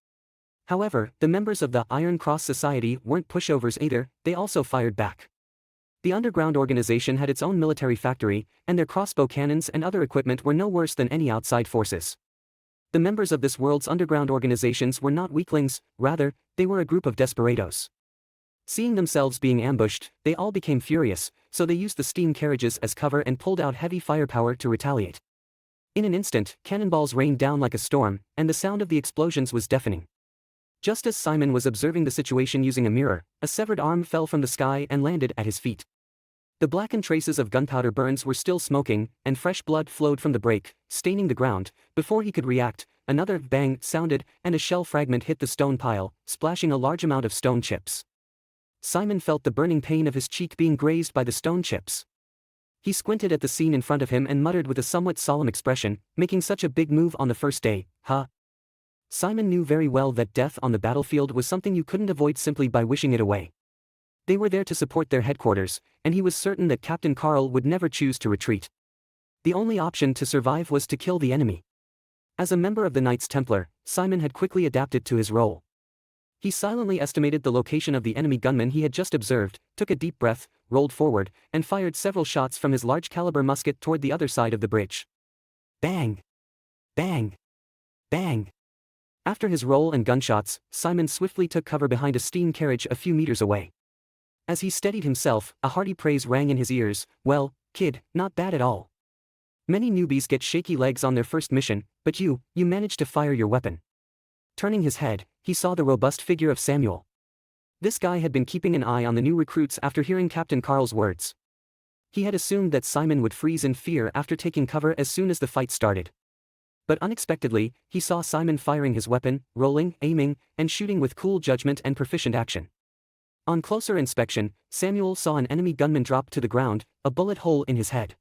A: However, the members of the Iron Cross Society weren't pushovers either, they also fired back. The underground organization had its own military factory, and their crossbow cannons and other equipment were no worse than any outside forces. The members of this world's underground organizations were not weaklings, rather, they were a group of desperados. Seeing themselves being ambushed, they all became furious, so they used the steam carriages as cover and pulled out heavy firepower to retaliate. In an instant, cannonballs rained down like a storm, and the sound of the explosions was deafening. Just as Simon was observing the situation using a mirror, a severed arm fell from the sky and landed at his feet. The blackened traces of gunpowder burns were still smoking, and fresh blood flowed from the break, staining the ground. Before he could react, another bang sounded, and a shell fragment hit the stone pile, splashing a large amount of stone chips. Simon felt the burning pain of his cheek being grazed by the stone chips. He squinted at the scene in front of him and muttered with a somewhat solemn expression, making such a big move on the first day, huh? Simon knew very well that death on the battlefield was something you couldn't avoid simply by wishing it away. They were there to support their headquarters, and he was certain that Captain Carl would never choose to retreat. The only option to survive was to kill the enemy. As a member of the Knights Templar, Simon had quickly adapted to his role. He silently estimated the location of the enemy gunman he had just observed, took a deep breath, rolled forward, and fired several shots from his large-caliber musket toward the other side of the bridge. Bang! Bang! Bang! After his roll and gunshots, Simon swiftly took cover behind a steam carriage a few meters away. As he steadied himself, a hearty praise rang in his ears. "Well, kid, not bad at all. Many newbies get shaky legs on their first mission, but you managed to fire your weapon." Turning his head, he saw the robust figure of Samuel. This guy had been keeping an eye on the new recruits after hearing Captain Carl's words. He had assumed that Simon would freeze in fear after taking cover as soon as the fight started. But unexpectedly, he saw Simon firing his weapon, rolling, aiming, and shooting with cool judgment and proficient action. On closer inspection, Samuel saw an enemy gunman drop to the ground, a bullet hole in his head.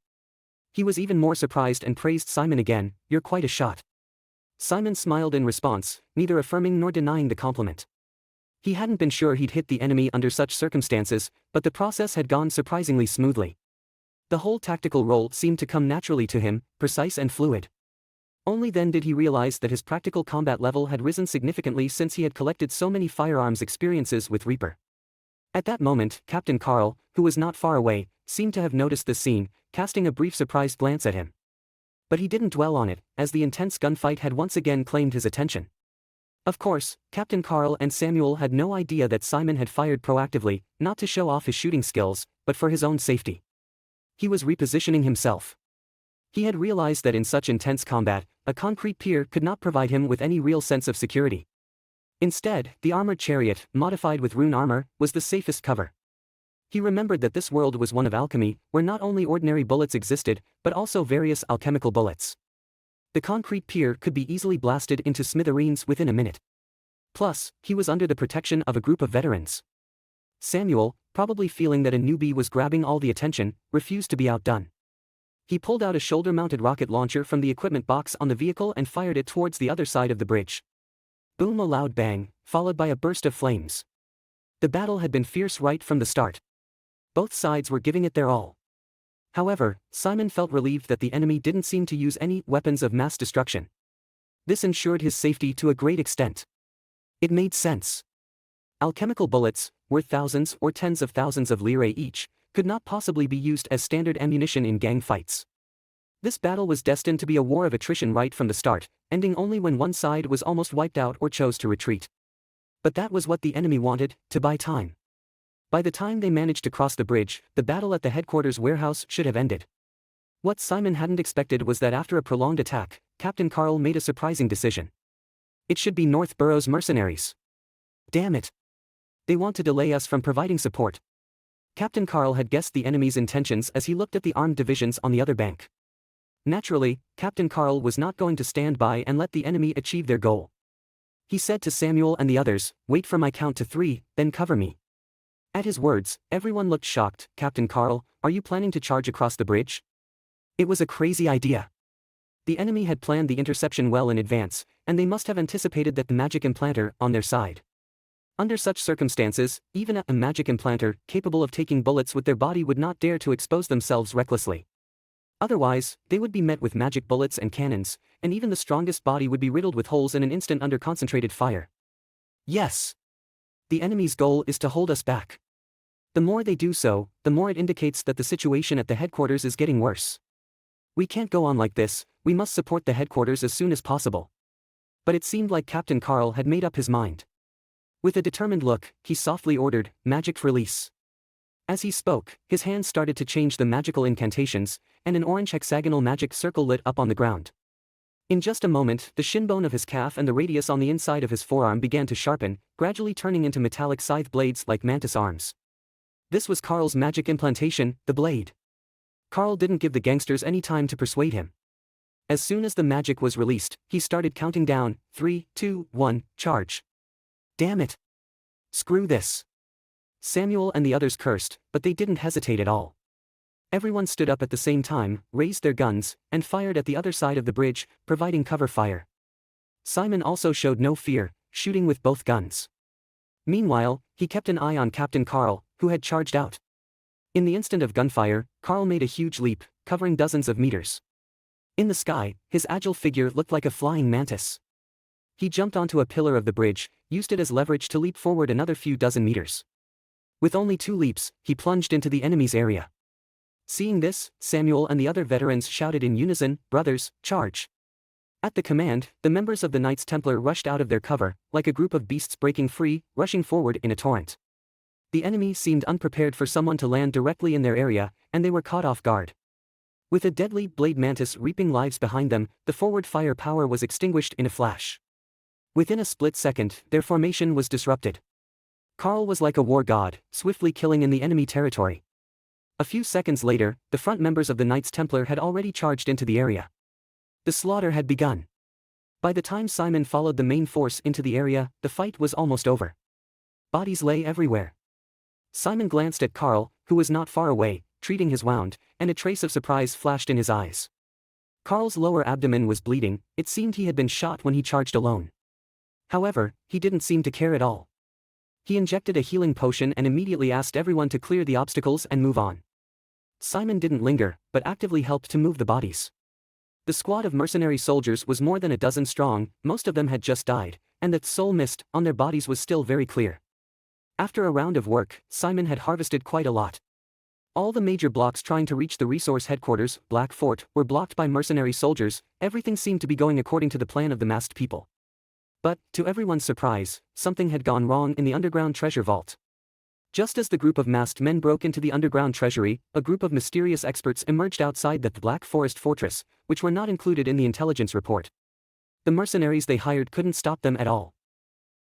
A: He was even more surprised and praised Simon again. "You're quite a shot." Simon smiled in response, neither affirming nor denying the compliment. He hadn't been sure he'd hit the enemy under such circumstances, but the process had gone surprisingly smoothly. The whole tactical role seemed to come naturally to him, precise and fluid. Only then did he realize that his practical combat level had risen significantly since he had collected so many firearms experiences with Reaper. At that moment, Captain Carl, who was not far away, seemed to have noticed the scene, casting a brief surprised glance at him. But he didn't dwell on it, as the intense gunfight had once again claimed his attention. Of course, Captain Carl and Samuel had no idea that Simon had fired proactively, not to show off his shooting skills, but for his own safety. He was repositioning himself. He had realized that in such intense combat, a concrete pier could not provide him with any real sense of security. Instead, the armored chariot, modified with rune armor, was the safest cover. He remembered that this world was one of alchemy, where not only ordinary bullets existed, but also various alchemical bullets. The concrete pier could be easily blasted into smithereens within a minute. Plus, he was under the protection of a group of veterans. Samuel, probably feeling that a newbie was grabbing all the attention, refused to be outdone. He pulled out a shoulder-mounted rocket launcher from the equipment box on the vehicle and fired it towards the other side of the bridge. Boom! A loud bang, followed by a burst of flames. The battle had been fierce right from the start. Both sides were giving it their all. However, Simon felt relieved that the enemy didn't seem to use any weapons of mass destruction. This ensured his safety to a great extent. It made sense. Alchemical bullets, worth thousands or tens of thousands of lire each, could not possibly be used as standard ammunition in gang fights. This battle was destined to be a war of attrition right from the start, ending only when one side was almost wiped out or chose to retreat. But that was what the enemy wanted, to buy time. By the time they managed to cross the bridge, the battle at the headquarters warehouse should have ended. What Simon hadn't expected was that after a prolonged attack, Captain Carl made a surprising decision. It should be North Borough's mercenaries. Damn it! They want to delay us from providing support. Captain Carl had guessed the enemy's intentions as he looked at the armed divisions on the other bank. Naturally, Captain Carl was not going to stand by and let the enemy achieve their goal. He said to Samuel and the others, "Wait for my count to 3, then cover me." At his words, everyone looked shocked. "Captain Carl, are you planning to charge across the bridge?" It was a crazy idea. The enemy had planned the interception well in advance, and they must have anticipated that the magic implanter on their side. Under such circumstances, even a magic implanter capable of taking bullets with their body would not dare to expose themselves recklessly. Otherwise, they would be met with magic bullets and cannons, and even the strongest body would be riddled with holes in an instant under concentrated fire. Yes. The enemy's goal is to hold us back. The more they do so, the more it indicates that the situation at the headquarters is getting worse. We can't go on like this, we must support the headquarters as soon as possible. But it seemed like Captain Carl had made up his mind. With a determined look, he softly ordered, "Magic release." As he spoke, his hands started to change the magical incantations, and an orange hexagonal magic circle lit up on the ground. In just a moment, the shin bone of his calf and the radius on the inside of his forearm began to sharpen, gradually turning into metallic scythe blades like mantis arms. This was Carl's magic implantation, the blade. Carl didn't give the gangsters any time to persuade him. As soon as the magic was released, he started counting down, 3, 2, 1, charge. Damn it! Screw this! Samuel and the others cursed, but they didn't hesitate at all. Everyone stood up at the same time, raised their guns, and fired at the other side of the bridge, providing cover fire. Simon also showed no fear, shooting with both guns. Meanwhile, he kept an eye on Captain Carl, who had charged out. In the instant of gunfire, Carl made a huge leap, covering dozens of meters. In the sky, his agile figure looked like a flying mantis. He jumped onto a pillar of the bridge, used it as leverage to leap forward another few dozen meters. With only 2 leaps, he plunged into the enemy's area. Seeing this, Samuel and the other veterans shouted in unison, "Brothers, charge!" At the command, the members of the Knights Templar rushed out of their cover, like a group of beasts breaking free, rushing forward in a torrent. The enemy seemed unprepared for someone to land directly in their area, and they were caught off guard. With a deadly blade mantis reaping lives behind them, the forward fire power was extinguished in a flash. Within a split second, their formation was disrupted. Carl was like a war god, swiftly killing in the enemy territory. A few seconds later, the front members of the Knights Templar had already charged into the area. The slaughter had begun. By the time Simon followed the main force into the area, the fight was almost over. Bodies lay everywhere. Simon glanced at Carl, who was not far away, treating his wound, and a trace of surprise flashed in his eyes. Carl's lower abdomen was bleeding. It seemed he had been shot when he charged alone. However, he didn't seem to care at all. He injected a healing potion and immediately asked everyone to clear the obstacles and move on. Simon didn't linger, but actively helped to move the bodies. The squad of mercenary soldiers was more than a dozen strong, most of them had just died, and the soul mist on their bodies was still very clear. After a round of work, Simon had harvested quite a lot. All the major blocks trying to reach the resource headquarters, Black Fort, were blocked by mercenary soldiers. Everything seemed to be going according to the plan of the masked people. But, to everyone's surprise, something had gone wrong in the underground treasure vault. Just as the group of masked men broke into the underground treasury, a group of mysterious experts emerged outside the Black Forest fortress, which were not included in the intelligence report. The mercenaries they hired couldn't stop them at all.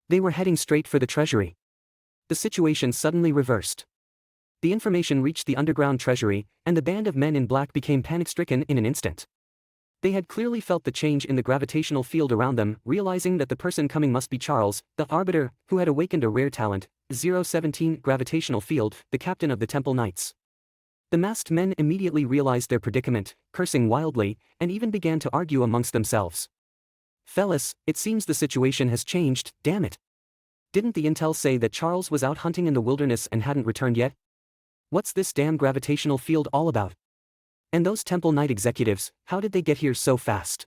A: They were heading straight for the treasury. The situation suddenly reversed. The information reached the underground treasury, and the band of men in black became panic-stricken in an instant. They had clearly felt the change in the gravitational field around them, realizing that the person coming must be Charles, the Arbiter, who had awakened a rare talent, 017 gravitational field, the captain of the Temple Knights. The masked men immediately realized their predicament, cursing wildly, and even began to argue amongst themselves. "Fellas, it seems the situation has changed, damn it. Didn't the intel say that Charles was out hunting in the wilderness and hadn't returned yet? What's this damn gravitational field all about? And those Temple Knight executives, how did they get here so fast?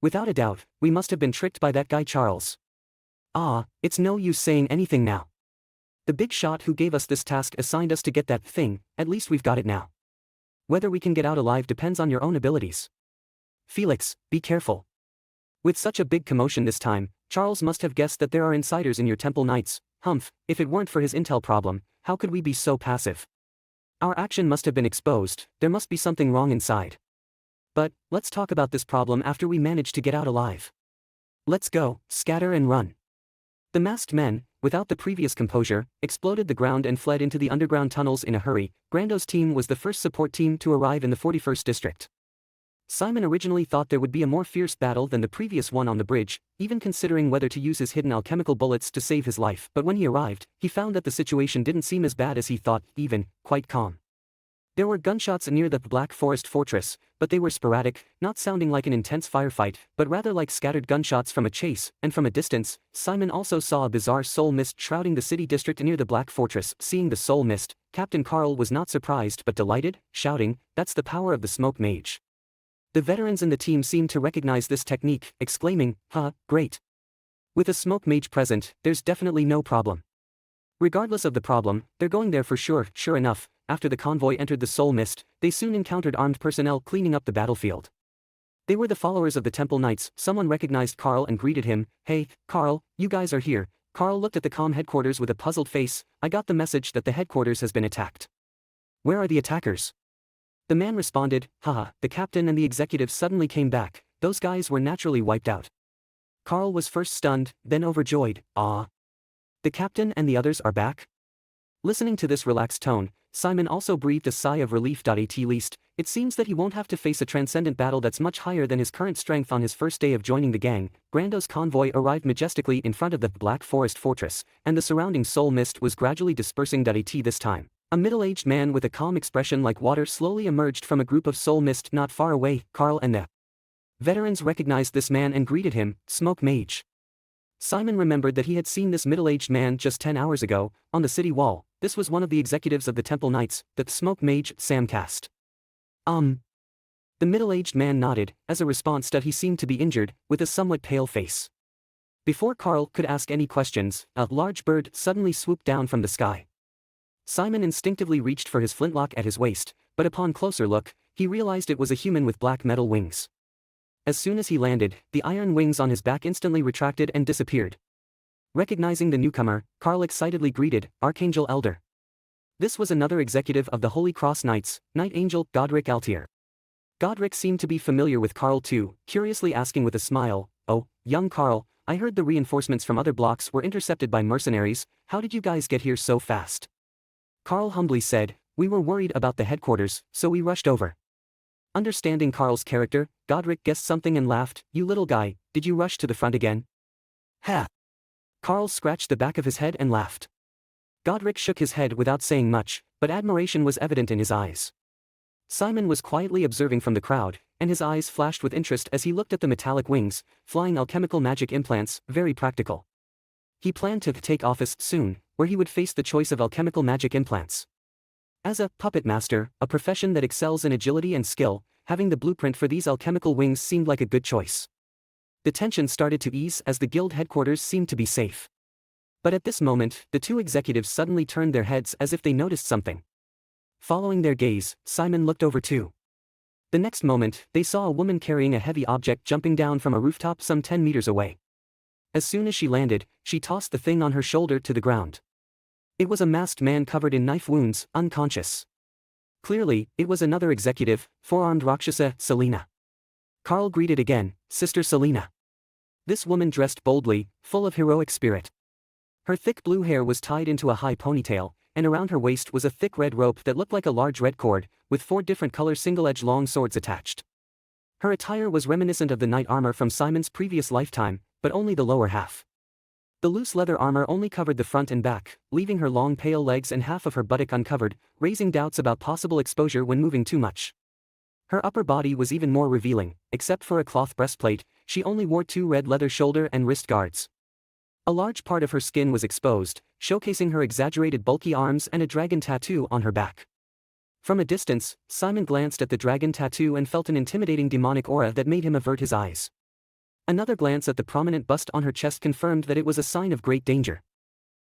A: Without a doubt, we must have been tricked by that guy Charles. It's no use saying anything now. The big shot who gave us this task assigned us to get that thing, at least we've got it now. Whether we can get out alive depends on your own abilities. Felix, be careful." With such a big commotion this time, Charles must have guessed that there are insiders in your Temple Knights. Humph, if it weren't for his intel problem, how could we be so passive? Our action must have been exposed, there must be something wrong inside. But, let's talk about this problem after we manage to get out alive. Let's go, scatter and run. The masked men, without the previous composure, exploded the ground and fled into the underground tunnels in a hurry. Grando's team was the first support team to arrive in the 41st district. Simon originally thought there would be a more fierce battle than the previous one on the bridge, even considering whether to use his hidden alchemical bullets to save his life, but when he arrived, he found that the situation didn't seem as bad as he thought, even, quite calm. There were gunshots near the Black Forest fortress, but they were sporadic, not sounding like an intense firefight, but rather like scattered gunshots from a chase, and from a distance, Simon also saw a bizarre soul mist shrouding the city district near the Black Fortress. Seeing the soul mist, Captain Carl was not surprised but delighted, shouting, "That's the power of the smoke mage." The veterans in the team seemed to recognize this technique, exclaiming, great. With a smoke mage present, there's definitely no problem. Regardless of the problem, they're going there for sure." Sure enough, after the convoy entered the soul mist, they soon encountered armed personnel cleaning up the battlefield. They were the followers of the Temple Knights. Someone recognized Carl and greeted him. "Hey, Carl, you guys are here." Carl looked at the comm headquarters with a puzzled face. "I got the message that the headquarters has been attacked." "Where are the attackers?" The man responded, the captain and the executives suddenly came back. Those guys were naturally wiped out. Carl was first stunned, then overjoyed. The captain and the others are back? Listening to this relaxed tone, Simon also breathed a sigh of relief. At least, it seems that he won't have to face a transcendent battle that's much higher than his current strength on his first day of joining the gang. Grando's convoy arrived majestically in front of the Black Forest fortress, and the surrounding soul mist was gradually dispersing. This time, a middle-aged man with a calm expression like water slowly emerged from a group of soul mist not far away. Carl and the veterans recognized this man and greeted him, "Smoke Mage." Simon remembered that he had seen this middle-aged man just 10 hours ago, on the city wall. This was one of the executives of the Temple Knights, the Smoke Mage, Sam Cast. The middle-aged man nodded. As a response, he seemed to be injured, with a somewhat pale face. Before Carl could ask any questions, a large bird suddenly swooped down from the sky. Simon instinctively reached for his flintlock at his waist, but upon closer look, he realized it was a human with black metal wings. As soon as he landed, the iron wings on his back instantly retracted and disappeared. Recognizing the newcomer, Carl excitedly greeted, "Archangel Elder." This was another executive of the Holy Cross Knights, Knight Angel Godric Altier. Godric seemed to be familiar with Carl too, curiously asking with a smile, "Oh, young Carl, I heard the reinforcements from other blocks were intercepted by mercenaries. How did you guys get here so fast?" Carl humbly said, "We were worried about the headquarters, so we rushed over." Understanding Carl's character, Godric guessed something and laughed, "You little guy, did you rush to the front again?" "Ha!" Carl scratched the back of his head and laughed. Godric shook his head without saying much, but admiration was evident in his eyes. Simon was quietly observing from the crowd, and his eyes flashed with interest as he looked at the metallic wings, flying alchemical magic implants, very practical. He planned to take office soon, where he would face the choice of alchemical magic implants. As a puppet master, a profession that excels in agility and skill, having the blueprint for these alchemical wings seemed like a good choice. The tension started to ease as the guild headquarters seemed to be safe. But at this moment, the two executives suddenly turned their heads as if they noticed something. Following their gaze, Simon looked over too. The next moment, they saw a woman carrying a heavy object jumping down from a rooftop some 10 meters away. As soon as she landed, she tossed the thing on her shoulder to the ground. It was a masked man covered in knife wounds, unconscious. Clearly, it was another executive, four-armed Rakshasa, Selena. Carl greeted again, "Sister Selena." This woman dressed boldly, full of heroic spirit. Her thick blue hair was tied into a high ponytail, and around her waist was a thick red rope that looked like a large red cord, with 4 different color single-edged long swords attached. Her attire was reminiscent of the knight armor from Simon's previous lifetime, but only the lower half. The loose leather armor only covered the front and back, leaving her long pale legs and half of her buttock uncovered, raising doubts about possible exposure when moving too much. Her upper body was even more revealing, except for a cloth breastplate, she only wore 2 red leather shoulder and wrist guards. A large part of her skin was exposed, showcasing her exaggerated bulky arms and a dragon tattoo on her back. From a distance, Simon glanced at the dragon tattoo and felt an intimidating demonic aura that made him avert his eyes. Another glance at the prominent bust on her chest confirmed that it was a sign of great danger.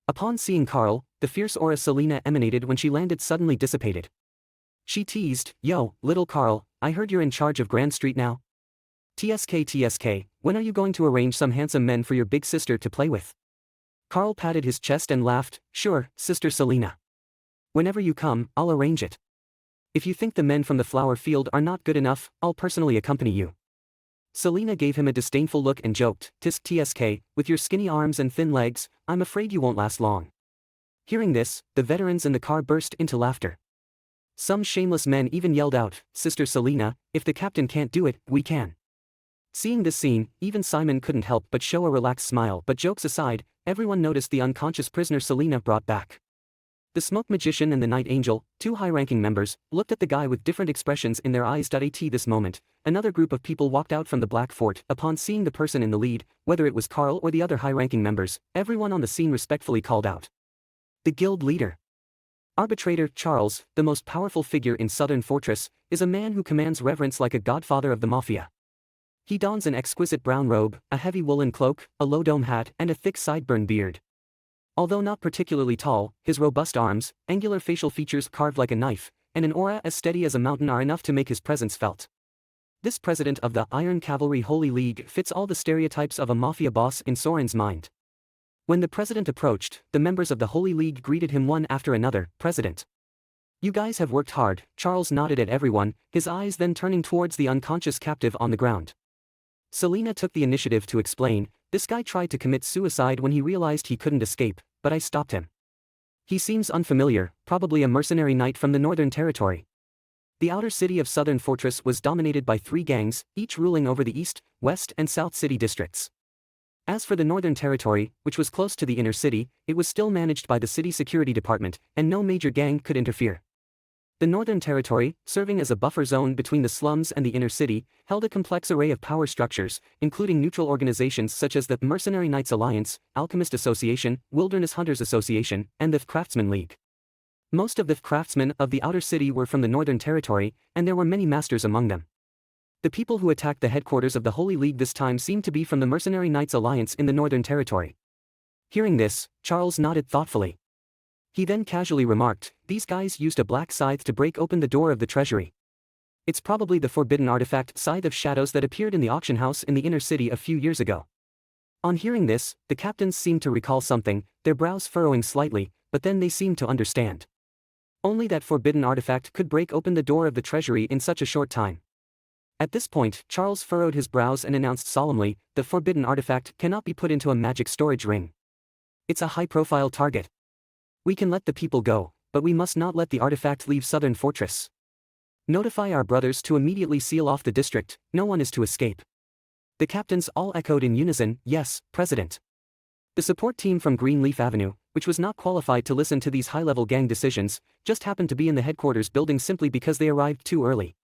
A: Upon seeing Carl, the fierce aura Selena emanated when she landed suddenly dissipated. She teased, "Yo, little Carl, I heard you're in charge of Grand Street now? TSK, when are you going to arrange some handsome men for your big sister to play with?" Carl patted his chest and laughed, "Sure, Sister Selena. Whenever you come, I'll arrange it. If you think the men from the flower field are not good enough, I'll personally accompany you." Selena gave him a disdainful look and joked, "Tisk TSK, with your skinny arms and thin legs, I'm afraid you won't last long." Hearing this, the veterans in the car burst into laughter. Some shameless men even yelled out, "Sister Selena, if the captain can't do it, we can." Seeing this scene, even Simon couldn't help but show a relaxed smile, but jokes aside, everyone noticed the unconscious prisoner Selena brought back. The smoke magician and the Night Angel, 2 high-ranking members, looked at the guy with different expressions in their eyes. At this moment, another group of people walked out from the Black Fort. Upon seeing the person in the lead, whether it was Carl or the other high-ranking members, everyone on the scene respectfully called out, "The guild leader." Arbitrator Charles, the most powerful figure in Southern Fortress, is a man who commands reverence like a godfather of the mafia. He dons an exquisite brown robe, a heavy woolen cloak, a low dome hat, and a thick sideburn beard. Although not particularly tall, his robust arms, angular facial features carved like a knife, and an aura as steady as a mountain are enough to make his presence felt. This president of the Iron Cavalry Holy League fits all the stereotypes of a mafia boss in Soren's mind. When the president approached, the members of the Holy League greeted him one after another. "President. You guys have worked hard." Charles nodded at everyone, his eyes then turning towards the unconscious captive on the ground. Selena took the initiative to explain, "This guy tried to commit suicide when he realized he couldn't escape, but I stopped him. He seems unfamiliar, probably a mercenary knight from the Northern Territory." The outer city of Southern Fortress was dominated by 3 gangs, each ruling over the East, West and South city districts. As for the Northern Territory, which was close to the inner city, it was still managed by the city security department, and no major gang could interfere. The Northern Territory, serving as a buffer zone between the slums and the inner city, held a complex array of power structures, including neutral organizations such as the Mercenary Knights Alliance, Alchemist Association, Wilderness Hunters Association, and the Craftsman League. Most of the craftsmen of the outer city were from the Northern Territory, and there were many masters among them. The people who attacked the headquarters of the Holy League this time seemed to be from the Mercenary Knights Alliance in the Northern Territory. Hearing this, Charles nodded thoughtfully. He then casually remarked, "These guys used a black scythe to break open the door of the treasury." It's probably the forbidden artifact Scythe of Shadows that appeared in the auction house in the inner city a few years ago. On hearing this, the captains seemed to recall something, their brows furrowing slightly, but then they seemed to understand. Only that forbidden artifact could break open the door of the treasury in such a short time. At this point, Charles furrowed his brows and announced solemnly, the forbidden artifact cannot be put into a magic storage ring. It's a high-profile target. We can let the people go, but we must not let the artifact leave Southern Fortress. Notify our brothers to immediately seal off the district, no one is to escape. The captains all echoed in unison, yes, President. The support team from Greenleaf Avenue, which was not qualified to listen to these high-level gang decisions, just happened to be in the headquarters building simply because they arrived too early.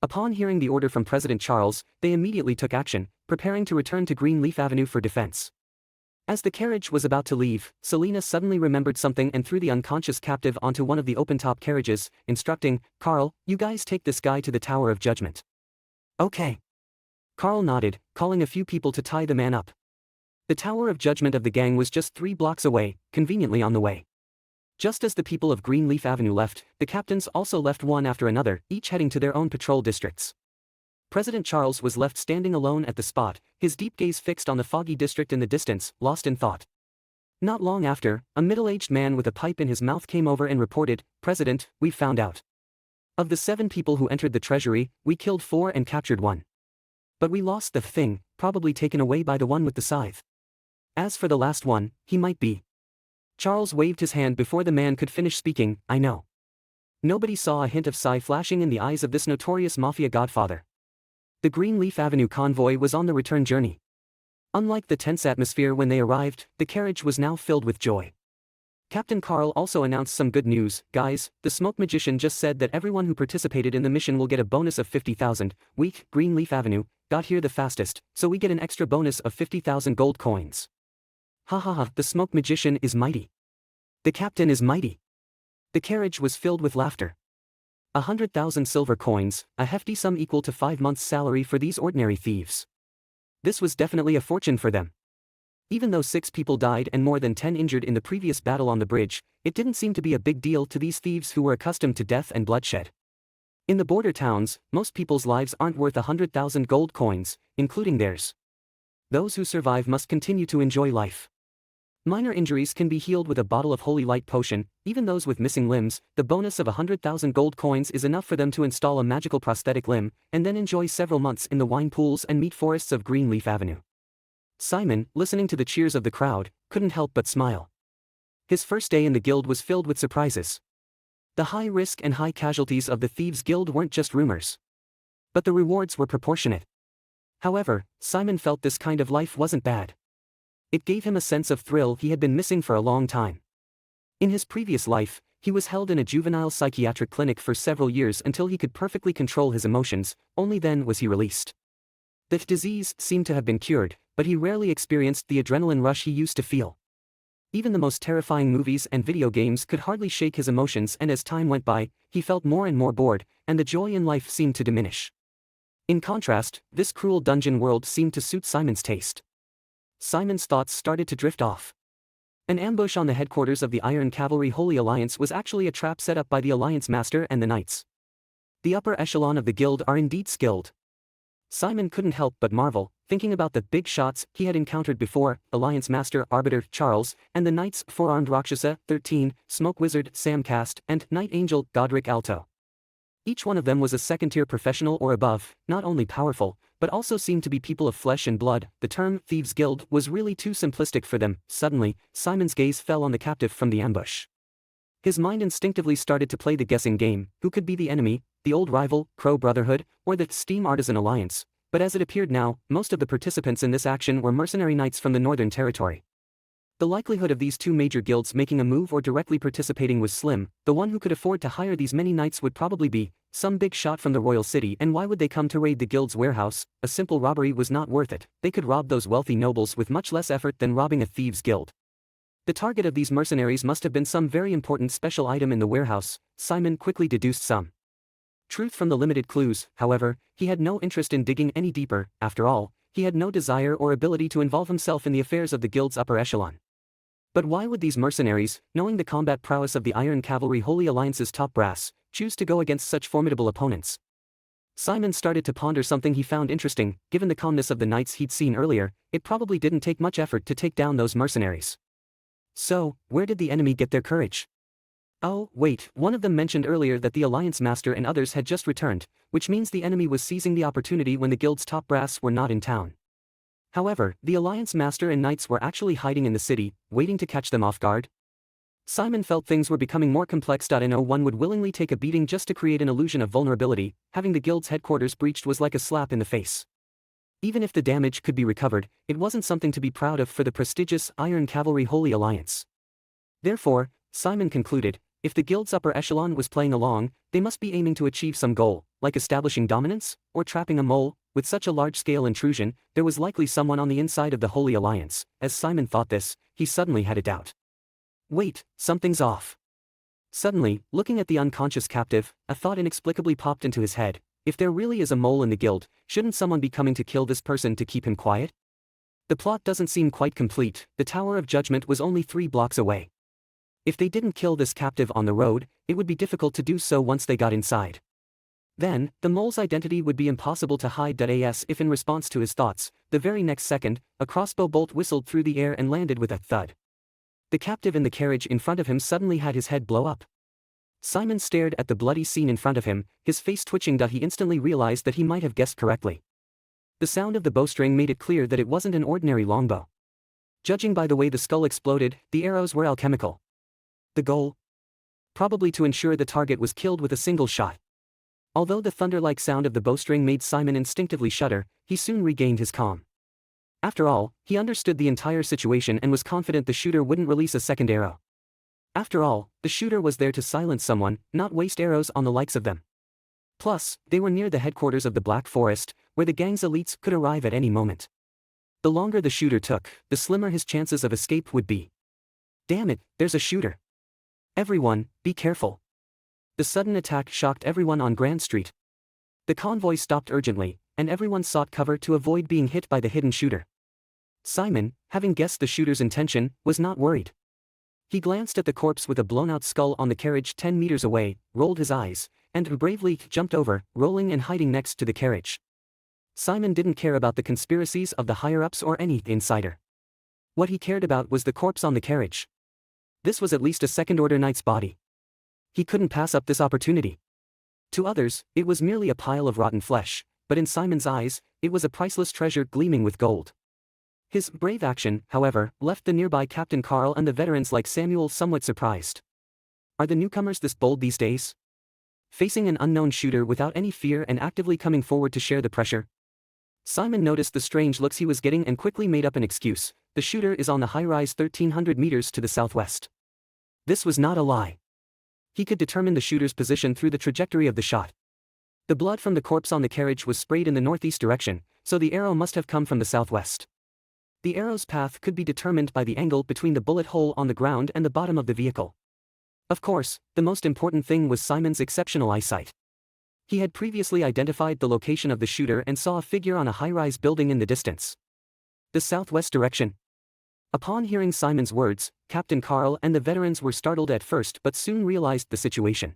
A: Upon hearing the order from President Charles, they immediately took action, preparing to return to Greenleaf Avenue for defense. As the carriage was about to leave, Selena suddenly remembered something and threw the unconscious captive onto one of the open-top carriages, instructing, "Carl, you guys take this guy to the Tower of Judgment." "Okay." Carl nodded, calling a few people to tie the man up. The Tower of Judgment of the gang was just 3 blocks away, conveniently on the way. Just as the people of Greenleaf Avenue left, the captains also left one after another, each heading to their own patrol districts. President Charles was left standing alone at the spot, his deep gaze fixed on the foggy district in the distance, lost in thought. Not long after, a middle-aged man with a pipe in his mouth came over and reported, "President, we've found out. Of the 7 people who entered the treasury, we killed 4 and captured 1. But we lost the thing, probably taken away by the one with the scythe. As for the last one, he might be." Charles waved his hand before the man could finish speaking, "I know." Nobody saw a hint of sigh flashing in the eyes of this notorious mafia godfather. The Greenleaf Avenue convoy was on the return journey. Unlike the tense atmosphere when they arrived, the carriage was now filled with joy. Captain Carl also announced some good news, "Guys, the smoke magician just said that everyone who participated in the mission will get a bonus of 50,000, weak, Greenleaf Avenue, got here the fastest, so we get an extra bonus of 50,000 gold coins." Ha ha ha, the smoke magician is mighty. The captain is mighty. The carriage was filled with laughter. 100,000 silver coins, a hefty sum equal to 5 months' salary for these ordinary thieves. This was definitely a fortune for them. Even though 6 people died and more than 10 injured in the previous battle on the bridge, it didn't seem to be a big deal to these thieves who were accustomed to death and bloodshed. In the border towns, most people's lives aren't worth 100,000 gold coins, including theirs. Those who survive must continue to enjoy life. Minor injuries can be healed with a bottle of Holy Light potion, even those with missing limbs. The bonus of 100,000 gold coins is enough for them to install a magical prosthetic limb, and then enjoy several months in the wine pools and meat forests of Greenleaf Avenue. Simon, listening to the cheers of the crowd, couldn't help but smile. His first day in the guild was filled with surprises. The high risk and high casualties of the Thieves' Guild weren't just rumors. But the rewards were proportionate. However, Simon felt this kind of life wasn't bad. It gave him a sense of thrill he had been missing for a long time. In his previous life, he was held in a juvenile psychiatric clinic for several years until he could perfectly control his emotions, only then was he released. The disease seemed to have been cured, but he rarely experienced the adrenaline rush he used to feel. Even the most terrifying movies and video games could hardly shake his emotions, and as time went by, he felt more and more bored, and the joy in life seemed to diminish. In contrast, this cruel dungeon world seemed to suit Simon's taste. Simon's thoughts started to drift off. An ambush on the headquarters of the Iron Cavalry Holy Alliance was actually a trap set up by the Alliance Master and the Knights. The upper echelon of the guild are indeed skilled. Simon couldn't help but marvel, thinking about the big shots he had encountered before: Alliance Master Arbiter Charles, and the Knights Four-Armed Rakshasa 13, Smoke Wizard Sam Cast, and Night Angel Godric Alto. Each one of them was a second-tier professional or above, not only powerful, but also seemed to be people of flesh and blood. The term Thieves' Guild was really too simplistic for them. Suddenly, Simon's gaze fell on the captive from the ambush. His mind instinctively started to play the guessing game: who could be the enemy, the old rival, Crow Brotherhood, or the Steam Artisan Alliance? But as it appeared now, most of the participants in this action were mercenary knights from the Northern Territory. The likelihood of these 2 major guilds making a move or directly participating was slim. The one who could afford to hire these many knights would probably be some big shot from the royal city. And why would they come to raid the guild's warehouse? A simple robbery was not worth it. They could rob those wealthy nobles with much less effort than robbing a thieves' guild. The target of these mercenaries must have been some very important special item in the warehouse. Simon quickly deduced some truth from the limited clues. However, he had no interest in digging any deeper. After all, he had no desire or ability to involve himself in the affairs of the guild's upper echelon. But why would these mercenaries, knowing the combat prowess of the Iron Cavalry Holy Alliance's top brass, choose to go against such formidable opponents? Simon started to ponder something he found interesting. Given the calmness of the knights he'd seen earlier, it probably didn't take much effort to take down those mercenaries. So, where did the enemy get their courage? Oh, wait, one of them mentioned earlier that the Alliance Master and others had just returned, which means the enemy was seizing the opportunity when the guild's top brass were not in town. However, the Alliance Master and knights were actually hiding in the city, waiting to catch them off guard. Simon felt things were becoming more complex. No one would willingly take a beating just to create an illusion of vulnerability. Having the guild's headquarters breached was like a slap in the face. Even if the damage could be recovered, it wasn't something to be proud of for the prestigious Iron Cavalry Holy Alliance. Therefore, Simon concluded, if the guild's upper echelon was playing along, they must be aiming to achieve some goal, like establishing dominance, or trapping a mole. With such a large-scale intrusion, there was likely someone on the inside of the Holy Alliance. As Simon thought this, he suddenly had a doubt. Wait, something's off. Suddenly, looking at the unconscious captive, a thought inexplicably popped into his head. If there really is a mole in the guild, shouldn't someone be coming to kill this person to keep him quiet? The plot doesn't seem quite complete. The Tower of Judgment was only 3 blocks away. If they didn't kill this captive on the road, it would be difficult to do so once they got inside. Then, the mole's identity would be impossible to hide. As if in response to his thoughts, the very next second, a crossbow bolt whistled through the air and landed with a thud. The captive in the carriage in front of him suddenly had his head blow up. Simon stared at the bloody scene in front of him, his face twitching. He instantly realized that he might have guessed correctly. The sound of the bowstring made it clear that it wasn't an ordinary longbow. Judging by the way the skull exploded, the arrows were alchemical. The goal? Probably to ensure the target was killed with a single shot. Although the thunder-like sound of the bowstring made Simon instinctively shudder, he soon regained his calm. After all, he understood the entire situation and was confident the shooter wouldn't release a second arrow. After all, the shooter was there to silence someone, not waste arrows on the likes of them. Plus, they were near the headquarters of the Black Forest, where the gang's elites could arrive at any moment. The longer the shooter took, the slimmer his chances of escape would be. Damn it, there's a shooter. Everyone, be careful. The sudden attack shocked everyone on Grand Street. The convoy stopped urgently, and everyone sought cover to avoid being hit by the hidden shooter. Simon, having guessed the shooter's intention, was not worried. He glanced at the corpse with a blown-out skull on the carriage 10 meters away, rolled his eyes, and bravely jumped over, rolling and hiding next to the carriage. Simon didn't care about the conspiracies of the higher-ups or any insider. What he cared about was the corpse on the carriage. This was at least a second-order knight's body. He couldn't pass up this opportunity. To others, it was merely a pile of rotten flesh, but in Simon's eyes, it was a priceless treasure gleaming with gold. His brave action, however, left the nearby Captain Carl and the veterans like Samuel somewhat surprised. Are the newcomers this bold these days? Facing an unknown shooter without any fear and actively coming forward to share the pressure? Simon noticed the strange looks he was getting and quickly made up an excuse. The shooter is on the high-rise 1,300 meters to the southwest. This was not a lie. He could determine the shooter's position through the trajectory of the shot. The blood from the corpse on the carriage was sprayed in the northeast direction, so the arrow must have come from the southwest. The arrow's path could be determined by the angle between the bullet hole on the ground and the bottom of the vehicle. Of course, the most important thing was Simon's exceptional eyesight. He had previously identified the location of the shooter and saw a figure on a high-rise building in the distance. The southwest direction. Upon hearing Simon's words, Captain Carl and the veterans were startled at first but soon realized the situation.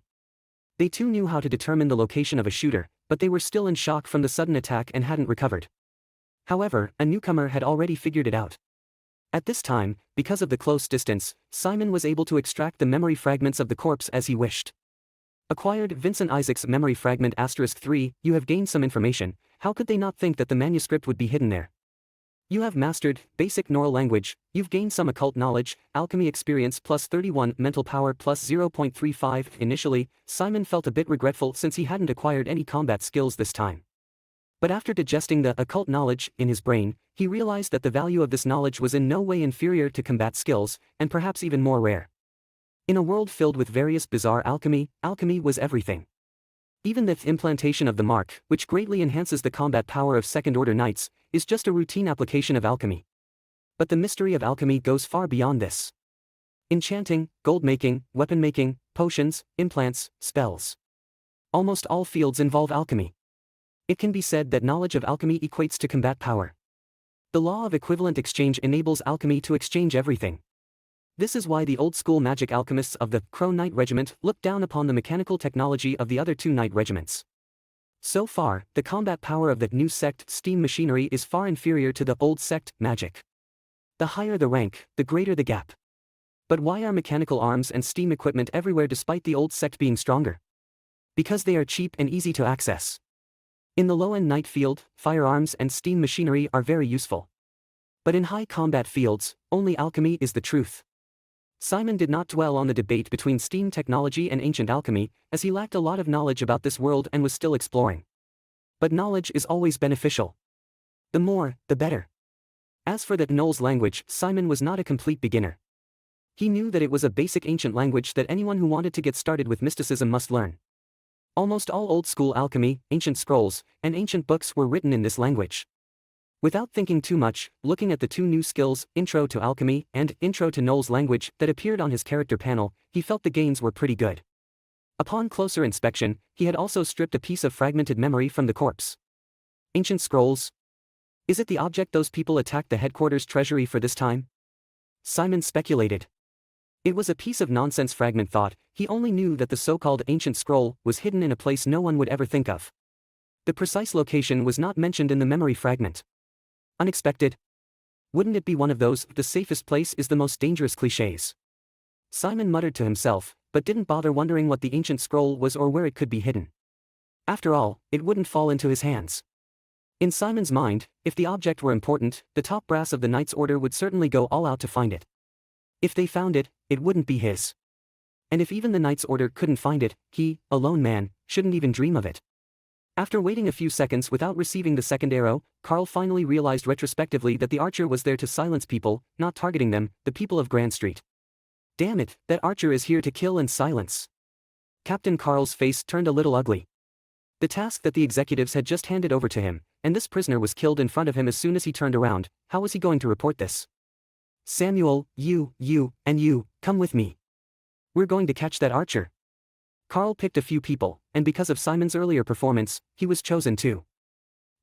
A: They too knew how to determine the location of a shooter, but they were still in shock from the sudden attack and hadn't recovered. However, a newcomer had already figured it out. At this time, because of the close distance, Simon was able to extract the memory fragments of the corpse as he wished. Acquired Vincent Isaac's memory fragment *3, you have gained some information. How could they not think that the manuscript would be hidden there? You have mastered basic neural language, you've gained some occult knowledge, alchemy experience plus 31, mental power plus 0.35. Initially, Simon felt a bit regretful since he hadn't acquired any combat skills this time. But after digesting the occult knowledge in his brain, he realized that the value of this knowledge was in no way inferior to combat skills, and perhaps even more rare. In a world filled with various bizarre alchemy, alchemy was everything. Even the implantation of the mark, which greatly enhances the combat power of second-order knights, is just a routine application of alchemy. But the mystery of alchemy goes far beyond this. Enchanting, gold-making, weapon-making, potions, implants, spells. Almost all fields involve alchemy. It can be said that knowledge of alchemy equates to combat power. The law of equivalent exchange enables alchemy to exchange everything. This is why the old-school magic alchemists of the Crow Knight Regiment looked down upon the mechanical technology of the other 2 knight regiments. So far, the combat power of the new sect steam machinery is far inferior to the old sect magic. The higher the rank, the greater the gap. But why are mechanical arms and steam equipment everywhere despite the old sect being stronger? Because they are cheap and easy to access. In the low-end knight field, firearms and steam machinery are very useful. But in high combat fields, only alchemy is the truth. Simon did not dwell on the debate between steam technology and ancient alchemy, as he lacked a lot of knowledge about this world and was still exploring. But knowledge is always beneficial. The more, the better. As for the Gnolls language, Simon was not a complete beginner. He knew that it was a basic ancient language that anyone who wanted to get started with mysticism must learn. Almost all old-school alchemy, ancient scrolls, and ancient books were written in this language. Without thinking too much, looking at the two new skills, Intro to Alchemy and Intro to Gnolls language, that appeared on his character panel, he felt the gains were pretty good. Upon closer inspection, he had also stripped a piece of fragmented memory from the corpse. Ancient scrolls? Is it the object those people attacked the headquarters treasury for this time? Simon speculated. It was a piece of nonsense fragment thought. He only knew that the so-called ancient scroll was hidden in a place no one would ever think of. The precise location was not mentioned in the memory fragment. Unexpected? Wouldn't it be one of those, the safest place is the most dangerous clichés? Simon muttered to himself, but didn't bother wondering what the ancient scroll was or where it could be hidden. After all, it wouldn't fall into his hands. In Simon's mind, if the object were important, the top brass of the Knights Order would certainly go all out to find it. If they found it, it wouldn't be his. And if even the Knights Order couldn't find it, he, a lone man, shouldn't even dream of it. After waiting a few seconds without receiving the second arrow, Carl finally realized retrospectively that the archer was there to silence people, not targeting them, the people of Grand Street. Damn it, that archer is here to kill and silence. Captain Carl's face turned a little ugly. The task that the executives had just handed over to him, and this prisoner was killed in front of him as soon as he turned around. How was he going to report this? Samuel, you, and you, come with me. We're going to catch that archer. Carl picked a few people, and because of Simon's earlier performance, he was chosen too.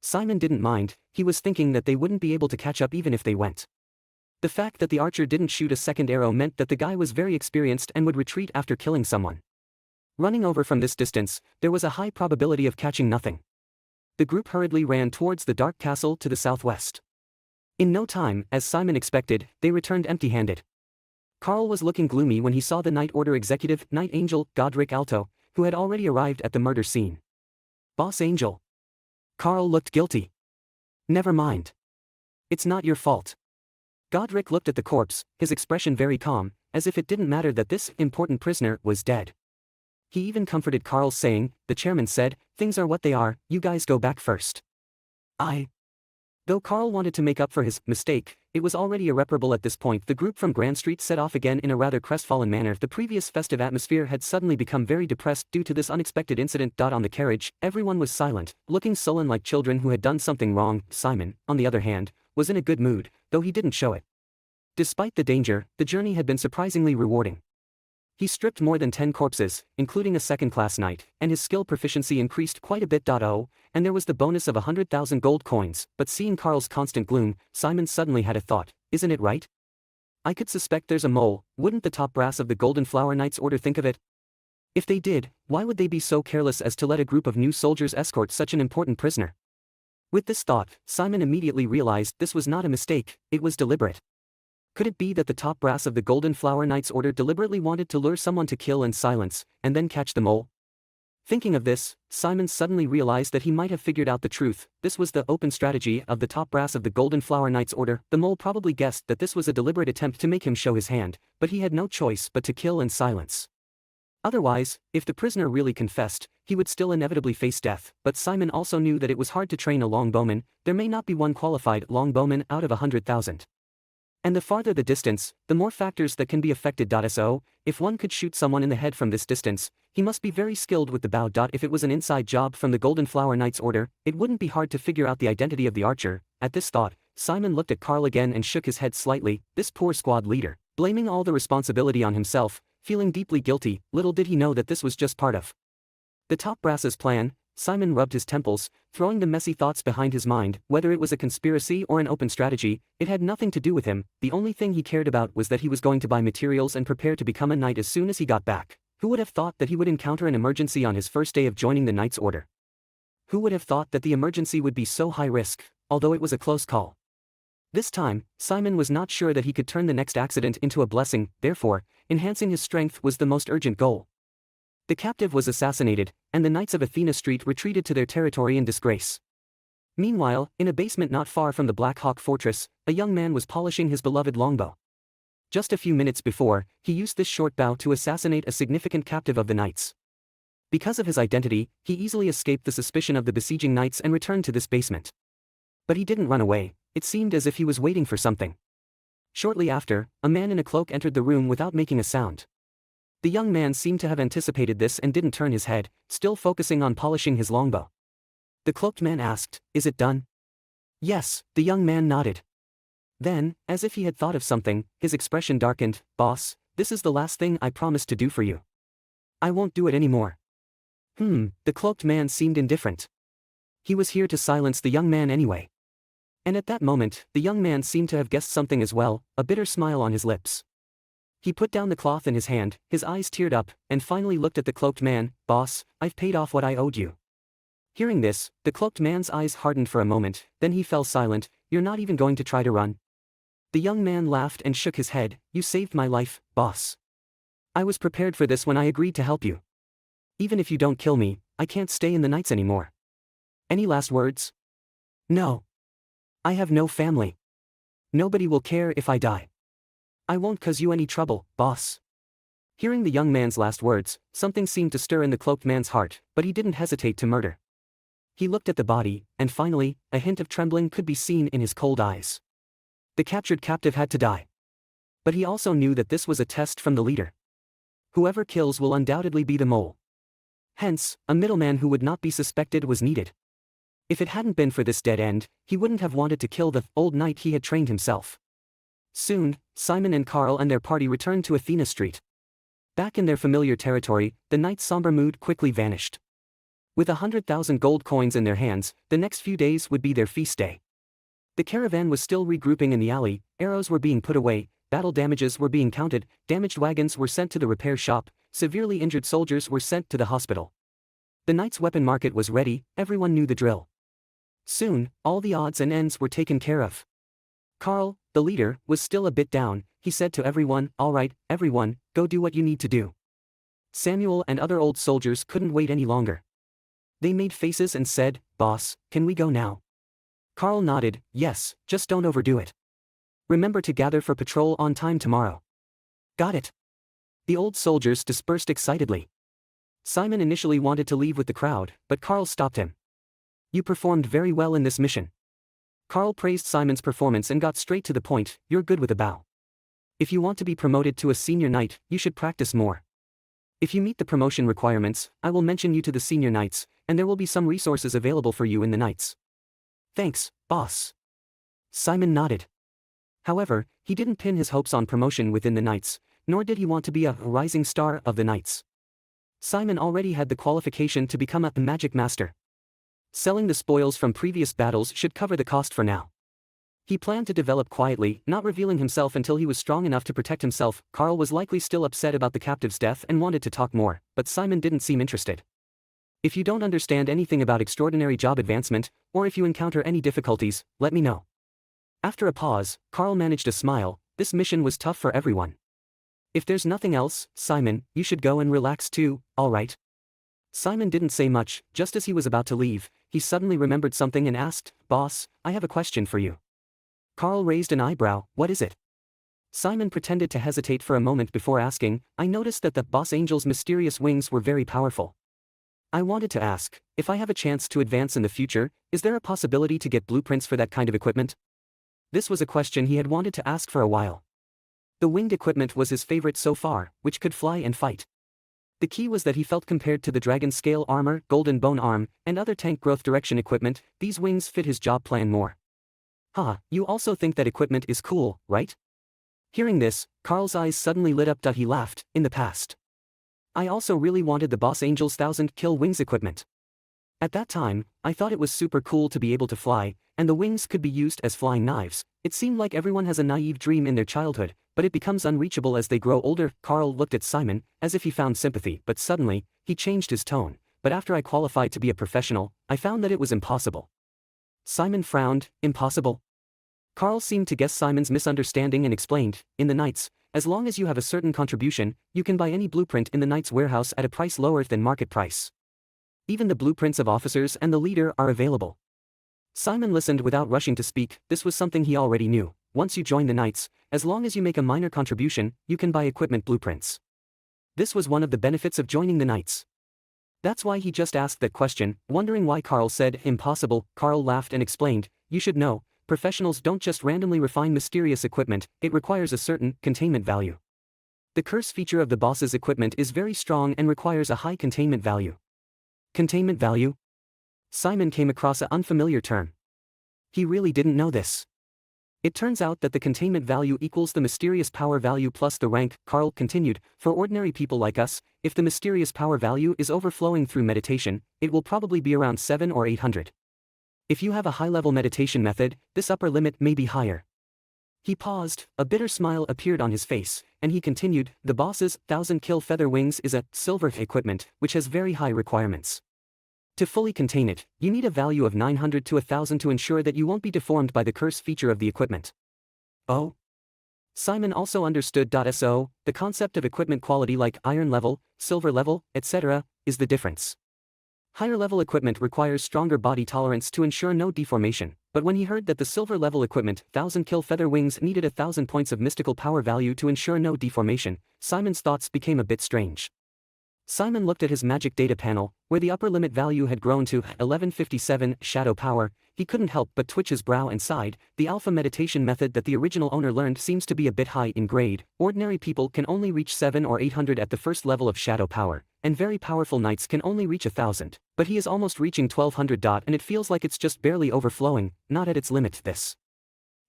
A: Simon didn't mind. He was thinking that they wouldn't be able to catch up even if they went. The fact that the archer didn't shoot a second arrow meant that the guy was very experienced and would retreat after killing someone. Running over from this distance, there was a high probability of catching nothing. The group hurriedly ran towards the dark castle to the southwest. In no time, as Simon expected, they returned empty-handed. Carl was looking gloomy when he saw the Night Order executive, Night Angel, Godric Alto, who had already arrived at the murder scene. Boss Angel. Carl looked guilty. Never mind. It's not your fault. Godric looked at the corpse, his expression very calm, as if it didn't matter that this important prisoner was dead. He even comforted Carl saying, the chairman said, things are what they are, you guys go back first. Though Carl wanted to make up for his mistake, it was already irreparable at this point. The group from Grand Street set off again in a rather crestfallen manner. The previous festive atmosphere had suddenly become very depressed due to this unexpected incident. On the carriage, everyone was silent, looking sullen like children who had done something wrong. Simon, on the other hand, was in a good mood, though he didn't show it. Despite the danger, the journey had been surprisingly rewarding. He stripped more than 10 corpses, including a second-class knight, and his skill proficiency increased quite a bit. And there was the bonus of 100,000 gold coins, but seeing Carl's constant gloom, Simon suddenly had a thought, isn't it right? I could suspect there's a mole. Wouldn't the top brass of the Golden Flower Knights Order think of it? If they did, why would they be so careless as to let a group of new soldiers escort such an important prisoner? With this thought, Simon immediately realized this was not a mistake, it was deliberate. Could it be that the top brass of the Golden Flower Knights Order deliberately wanted to lure someone to kill and silence, and then catch the mole? Thinking of this, Simon suddenly realized that he might have figured out the truth. This was the open strategy of the top brass of the Golden Flower Knights Order. The mole probably guessed that this was a deliberate attempt to make him show his hand, but he had no choice but to kill and silence. Otherwise, if the prisoner really confessed, he would still inevitably face death. But Simon also knew that it was hard to train a longbowman. There may not be one qualified longbowman out of 100,000. And the farther the distance, the more factors that can be affected. So, if one could shoot someone in the head from this distance, he must be very skilled with the bow. If it was an inside job from the Golden Flower Knights Order, it wouldn't be hard to figure out the identity of the archer. At this thought, Simon looked at Carl again and shook his head slightly. This poor squad leader, blaming all the responsibility on himself, feeling deeply guilty. Little did he know that this was just part of the top brass's plan. Simon rubbed his temples, throwing the messy thoughts behind his mind. Whether it was a conspiracy or an open strategy, it had nothing to do with him. The only thing he cared about was that he was going to buy materials and prepare to become a knight as soon as he got back. Who would have thought that he would encounter an emergency on his first day of joining the Knights Order? Who would have thought that the emergency would be so high risk, although it was a close call. This time, Simon was not sure that he could turn the next accident into a blessing, therefore, enhancing his strength was the most urgent goal. The captive was assassinated, and the Knights of Athena Street retreated to their territory in disgrace. Meanwhile, in a basement not far from the Black Hawk Fortress, a young man was polishing his beloved longbow. Just a few minutes before, he used this short bow to assassinate a significant captive of the Knights. Because of his identity, he easily escaped the suspicion of the besieging Knights and returned to this basement. But he didn't run away, it seemed as if he was waiting for something. Shortly after, a man in a cloak entered the room without making a sound. The young man seemed to have anticipated this and didn't turn his head, still focusing on polishing his longbow. The cloaked man asked, "Is it done?" "Yes," the young man nodded. Then, as if he had thought of something, his expression darkened. "Boss, this is the last thing I promised to do for you. I won't do it anymore." The cloaked man seemed indifferent. He was here to silence the young man anyway. And at that moment, the young man seemed to have guessed something as well, a bitter smile on his lips. He put down the cloth in his hand, his eyes teared up, and finally looked at the cloaked man. "Boss, I've paid off what I owed you." Hearing this, the cloaked man's eyes hardened for a moment, then he fell silent. "You're not even going to try to run?" The young man laughed and shook his head. "You saved my life, boss. I was prepared for this when I agreed to help you. Even if you don't kill me, I can't stay in the Knights anymore. Any last words?" "No. I have no family. Nobody will care if I die. I won't cause you any trouble, boss." Hearing the young man's last words, something seemed to stir in the cloaked man's heart, but he didn't hesitate to murder. He looked at the body, and finally, a hint of trembling could be seen in his cold eyes. The captured captive had to die. But he also knew that this was a test from the leader. Whoever kills will undoubtedly be the mole. Hence, a middleman who would not be suspected was needed. If it hadn't been for this dead end, he wouldn't have wanted to kill the old knight he had trained himself. Soon, Simon and Carl and their party returned to Athena Street. Back in their familiar territory, the knight's somber mood quickly vanished. With 100,000 gold coins in their hands, the next few days would be their feast day. The caravan was still regrouping in the alley, arrows were being put away, battle damages were being counted, damaged wagons were sent to the repair shop, severely injured soldiers were sent to the hospital. The knight's weapon market was ready, everyone knew the drill. Soon, all the odds and ends were taken care of. Carl, the leader, was still a bit down. He said to everyone, "All right, everyone, go do what you need to do." Samuel and other old soldiers couldn't wait any longer. They made faces and said, "Boss, can we go now?" Carl nodded, "Yes, just don't overdo it. Remember to gather for patrol on time tomorrow." "Got it." The old soldiers dispersed excitedly. Simon initially wanted to leave with the crowd, but Carl stopped him. "You performed very well in this mission." Carl praised Simon's performance and got straight to the point. "You're good with a bow. If you want to be promoted to a senior knight, you should practice more. If you meet the promotion requirements, I will mention you to the senior knights, and there will be some resources available for you in the knights." "Thanks, boss." Simon nodded. However, he didn't pin his hopes on promotion within the knights, nor did he want to be a rising star of the knights. Simon already had the qualification to become a magic master. Selling the spoils from previous battles should cover the cost for now. He planned to develop quietly, not revealing himself until he was strong enough to protect himself. Carl was likely still upset about the captive's death and wanted to talk more, but Simon didn't seem interested. "If you don't understand anything about extraordinary job advancement, or if you encounter any difficulties, let me know." After a pause, Carl managed a smile. This mission was tough for everyone. "If there's nothing else, Simon, you should go and relax too, all right?" Simon didn't say much. Just as he was about to leave, he suddenly remembered something and asked, "Boss, I have a question for you." Carl raised an eyebrow. "What is it?" Simon pretended to hesitate for a moment before asking, "I noticed that the boss angel's mysterious wings were very powerful. I wanted to ask, if I have a chance to advance in the future, is there a possibility to get blueprints for that kind of equipment?" This was a question he had wanted to ask for a while. The winged equipment was his favorite so far, which could fly and fight. The key was that he felt compared to the dragon scale armor, golden bone arm, and other tank growth direction equipment, these wings fit his job plan more. You also think that equipment is cool, right?" Hearing this, Carl's eyes suddenly lit up. He laughed. "In the past, I also really wanted the boss angel's 1,000 kill wings equipment. At that time, I thought it was super cool to be able to fly, and the wings could be used as flying knives. It seemed like everyone has a naive dream in their childhood, but it becomes unreachable as they grow older." Carl looked at Simon, as if he found sympathy, but suddenly, he changed his tone. but after I qualified to be a professional, I found that it was impossible. Simon frowned. Impossible? Carl seemed to guess Simon's misunderstanding and explained, in the Knights, as long as you have a certain contribution, you can buy any blueprint in the Knights warehouse at a price lower than market price. Even the blueprints of officers and the leader are available. Simon listened without rushing to speak. This was something he already knew. Once you join the Knights, as long as you make a minor contribution, you can buy equipment blueprints. This was one of the benefits of joining the Knights. That's why he just asked that question, wondering why Carl said impossible. Carl laughed and explained, you should know, professionals don't just randomly refine mysterious equipment, it requires a certain containment value. The curse feature of the boss's equipment is very strong and requires a high containment value. Containment value? Simon came across an unfamiliar term. He really didn't know this. It turns out that the containment value equals the mysterious power value plus the rank. Carl continued, for ordinary people like us, if the mysterious power value is overflowing through meditation, it will probably be around 7 or 800. If you have a high-level meditation method, this upper limit may be higher. He paused, a bitter smile appeared on his face, and he continued, the boss's 1000 kill feather wings is a silver equipment, which has very high requirements. To fully contain it, you need a value of 900 to 1000 to ensure that you won't be deformed by the curse feature of the equipment. Oh? Simon also understood. So, the concept of equipment quality like iron level, silver level, etc., is the difference. Higher level equipment requires stronger body tolerance to ensure no deformation, but when he heard that the silver level equipment, 1000 kill feather wings, needed 1000 points of mystical power value to ensure no deformation, Simon's thoughts became a bit strange. Simon looked at his magic data panel, where the upper limit value had grown to 1157 shadow power. He couldn't help but twitch his brow and sighed. The alpha meditation method that the original owner learned seems to be a bit high in grade. Ordinary people can only reach 7 or 800 at the first level of shadow power, and very powerful knights can only reach 1000, but he is almost reaching 1200. And it feels like it's just barely overflowing, not at its limit. This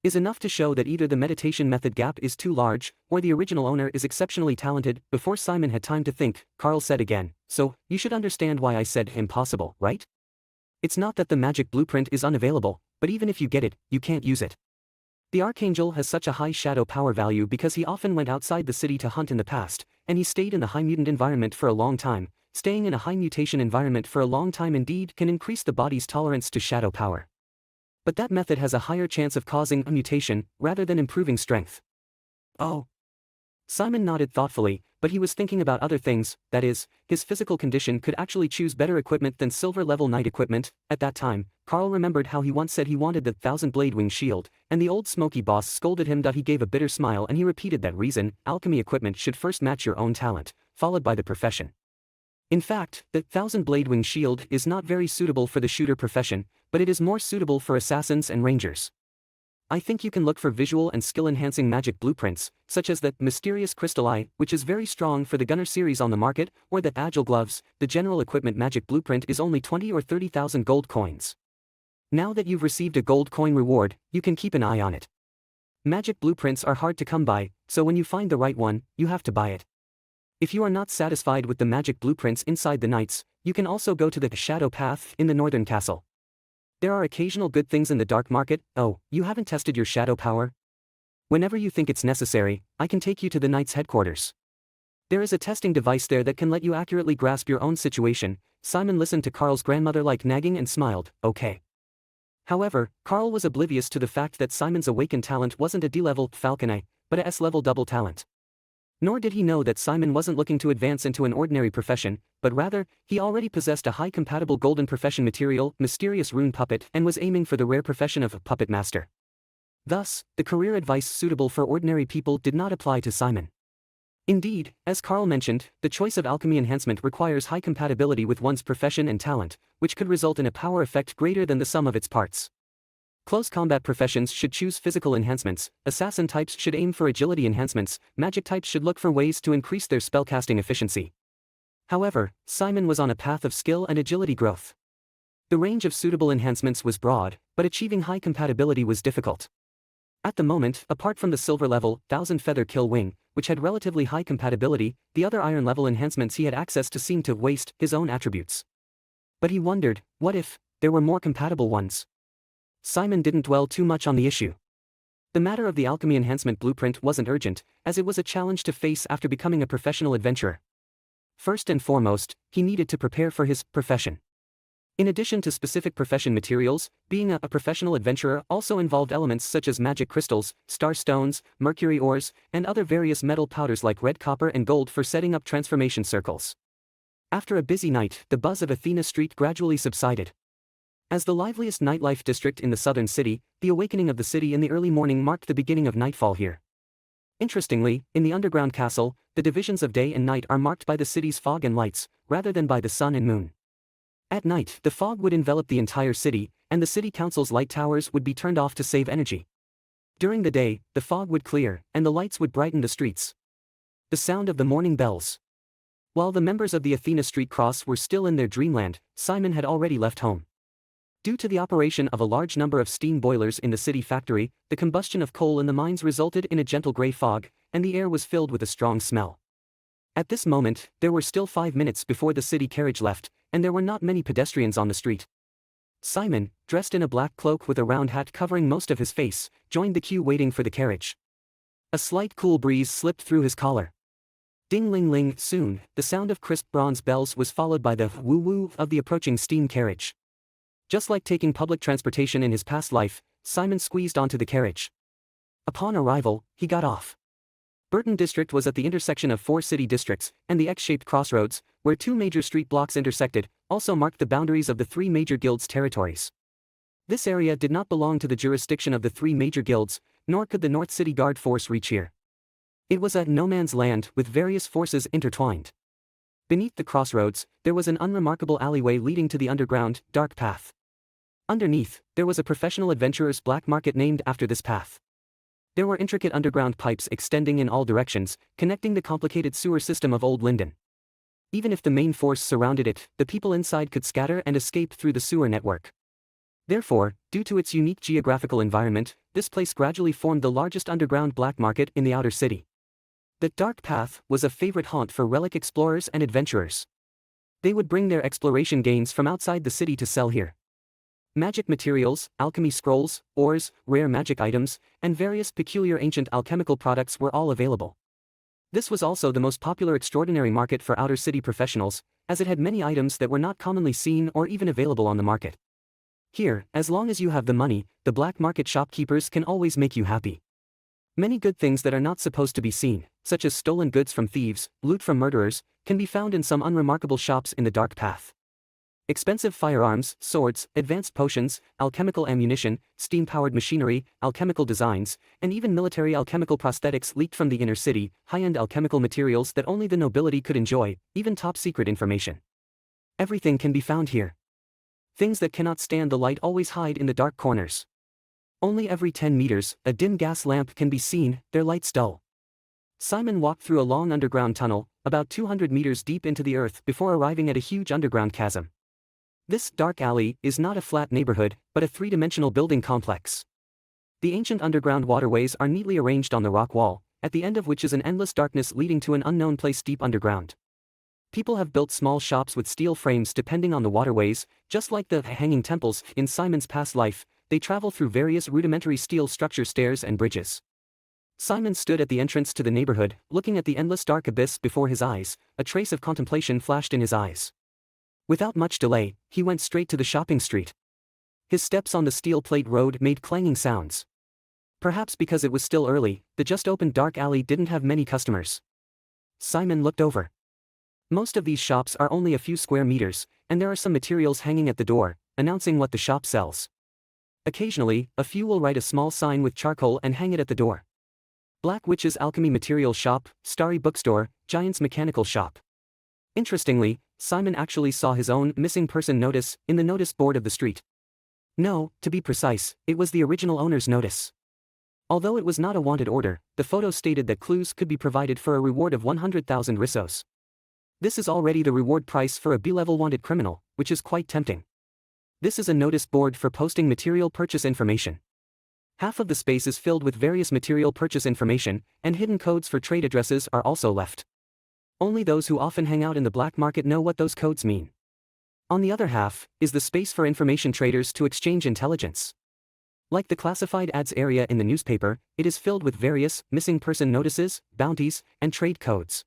A: is enough to show that either the meditation method gap is too large, or the original owner is exceptionally talented. Before Simon had time to think, Carl said again, so, you should understand why I said impossible, right? It's not that the magic blueprint is unavailable, but even if you get it, you can't use it. The Archangel has such a high shadow power value because he often went outside the city to hunt in the past, and he stayed in the high mutant environment for a long time. Staying in a high mutation environment for a long time indeed can increase the body's tolerance to shadow power. But that method has a higher chance of causing a mutation, rather than improving strength. Oh. Simon nodded thoughtfully, but he was thinking about other things, that is, his physical condition could actually choose better equipment than silver-level knight equipment. At that time, Carl remembered how he once said he wanted the 1000-blade wing shield, and the old smoky boss scolded him. He gave a bitter smile and he repeated that reason, alchemy equipment should first match your own talent, followed by the profession. In fact, the 1000-blade wing shield is not very suitable for the shooter profession, but it is more suitable for assassins and rangers. I think you can look for visual and skill-enhancing magic blueprints, such as the Mysterious Crystal Eye, which is very strong for the gunner series on the market, or the Agile Gloves. The general equipment magic blueprint is only 20 or 30,000 gold coins. Now that you've received a gold coin reward, you can keep an eye on it. Magic blueprints are hard to come by, so when you find the right one, you have to buy it. If you are not satisfied with the magic blueprints inside the Knights, you can also go to the Shadow Path in the Northern Castle. There are occasional good things in the dark market. Oh, you haven't tested your shadow power? Whenever you think it's necessary, I can take you to the Knights headquarters. There is a testing device there that can let you accurately grasp your own situation. Simon listened to Carl's grandmother-like nagging and smiled, okay. However, Carl was oblivious to the fact that Simon's awakened talent wasn't a D-level falcon eye, but a S-level double talent. Nor did he know that Simon wasn't looking to advance into an ordinary profession, but rather, he already possessed a high-compatible golden profession material, mysterious rune puppet, and was aiming for the rare profession of a puppet master. Thus, the career advice suitable for ordinary people did not apply to Simon. Indeed, as Carl mentioned, the choice of alchemy enhancement requires high compatibility with one's profession and talent, which could result in a power effect greater than the sum of its parts. Close combat professions should choose physical enhancements, assassin types should aim for agility enhancements, magic types should look for ways to increase their spellcasting efficiency. However, Simon was on a path of skill and agility growth. The range of suitable enhancements was broad, but achieving high compatibility was difficult. At the moment, apart from the silver level, 1000 feather kill wing, which had relatively high compatibility, the other iron level enhancements he had access to seemed to waste his own attributes. But he wondered, what if there were more compatible ones? Simon didn't dwell too much on the issue. The matter of the alchemy enhancement blueprint wasn't urgent, as it was a challenge to face after becoming a professional adventurer. First and foremost, he needed to prepare for his profession. In addition to specific profession materials, being a professional adventurer also involved elements such as magic crystals, star stones, mercury ores, and other various metal powders like red copper and gold for setting up transformation circles. After a busy night, the buzz of Athena Street gradually subsided. As the liveliest nightlife district in the southern city, the awakening of the city in the early morning marked the beginning of nightfall here. Interestingly, in the underground castle, the divisions of day and night are marked by the city's fog and lights, rather than by the sun and moon. At night, the fog would envelop the entire city, and the city council's light towers would be turned off to save energy. During the day, the fog would clear, and the lights would brighten the streets. The sound of the morning bells. While the members of the Athena Street Cross were still in their dreamland, Simon had already left home. Due to the operation of a large number of steam boilers in the city factory, the combustion of coal in the mines resulted in a gentle gray fog, and the air was filled with a strong smell. At this moment, there were still 5 minutes before the city carriage left, and there were not many pedestrians on the street. Simon, dressed in a black cloak with a round hat covering most of his face, joined the queue waiting for the carriage. A slight cool breeze slipped through his collar. Ding-ling-ling, soon, the sound of crisp bronze bells was followed by the woo-woo of the approaching steam carriage. Just like taking public transportation in his past life, Simon squeezed onto the carriage. Upon arrival, he got off. Burton District was at the intersection of 4 city districts, and the X-shaped crossroads, where 2 major street blocks intersected, also marked the boundaries of the 3 major guilds' territories. This area did not belong to the jurisdiction of the 3 major guilds, nor could the North City Guard force reach here. It was a no-man's land with various forces intertwined. Beneath the crossroads, there was an unremarkable alleyway leading to the underground, dark path. Underneath, there was a professional adventurer's black market named after this path. There were intricate underground pipes extending in all directions, connecting the complicated sewer system of Old Linden. Even if the main force surrounded it, the people inside could scatter and escape through the sewer network. Therefore, due to its unique geographical environment, this place gradually formed the largest underground black market in the outer city. The dark path was a favorite haunt for relic explorers and adventurers. They would bring their exploration gains from outside the city to sell here. Magic materials, alchemy scrolls, ores, rare magic items, and various peculiar ancient alchemical products were all available. This was also the most popular extraordinary market for outer city professionals, as it had many items that were not commonly seen or even available on the market. Here, as long as you have the money, the black market shopkeepers can always make you happy. Many good things that are not supposed to be seen, such as stolen goods from thieves, loot from murderers, can be found in some unremarkable shops in the dark path. Expensive firearms, swords, advanced potions, alchemical ammunition, steam-powered machinery, alchemical designs, and even military alchemical prosthetics leaked from the inner city, high-end alchemical materials that only the nobility could enjoy, even top-secret information. Everything can be found here. Things that cannot stand the light always hide in the dark corners. Only every 10 meters, a dim gas lamp can be seen, their lights dull. Simon walked through a long underground tunnel, about 200 meters deep into the earth before arriving at a huge underground chasm. This dark alley is not a flat neighborhood, but a 3-dimensional building complex. The ancient underground waterways are neatly arranged on the rock wall, at the end of which is an endless darkness leading to an unknown place deep underground. People have built small shops with steel frames depending on the waterways, just like the hanging temples in Simon's past life. They travel through various rudimentary steel structure stairs and bridges. Simon stood at the entrance to the neighborhood, looking at the endless dark abyss before his eyes. A trace of contemplation flashed in his eyes. Without much delay, he went straight to the shopping street. His steps on the steel plate road made clanging sounds. Perhaps because it was still early, the just-opened dark alley didn't have many customers. Simon looked over. Most of these shops are only a few square meters, and there are some materials hanging at the door, announcing what the shop sells. Occasionally, a few will write a small sign with charcoal and hang it at the door. Black Witch's Alchemy Material Shop, Starry Bookstore, Giant's Mechanical Shop. Interestingly, Simon actually saw his own missing person notice in the notice board of the street. No, to be precise, it was the original owner's notice. Although it was not a wanted order, the photo stated that clues could be provided for a reward of 100,000 rissos. This is already the reward price for a B-level wanted criminal, which is quite tempting. This is a notice board for posting material purchase information. Half of the space is filled with various material purchase information, and hidden codes for trade addresses are also left. Only those who often hang out in the black market know what those codes mean. On the other half, is the space for information traders to exchange intelligence. Like the classified ads area in the newspaper, it is filled with various missing person notices, bounties, and trade codes.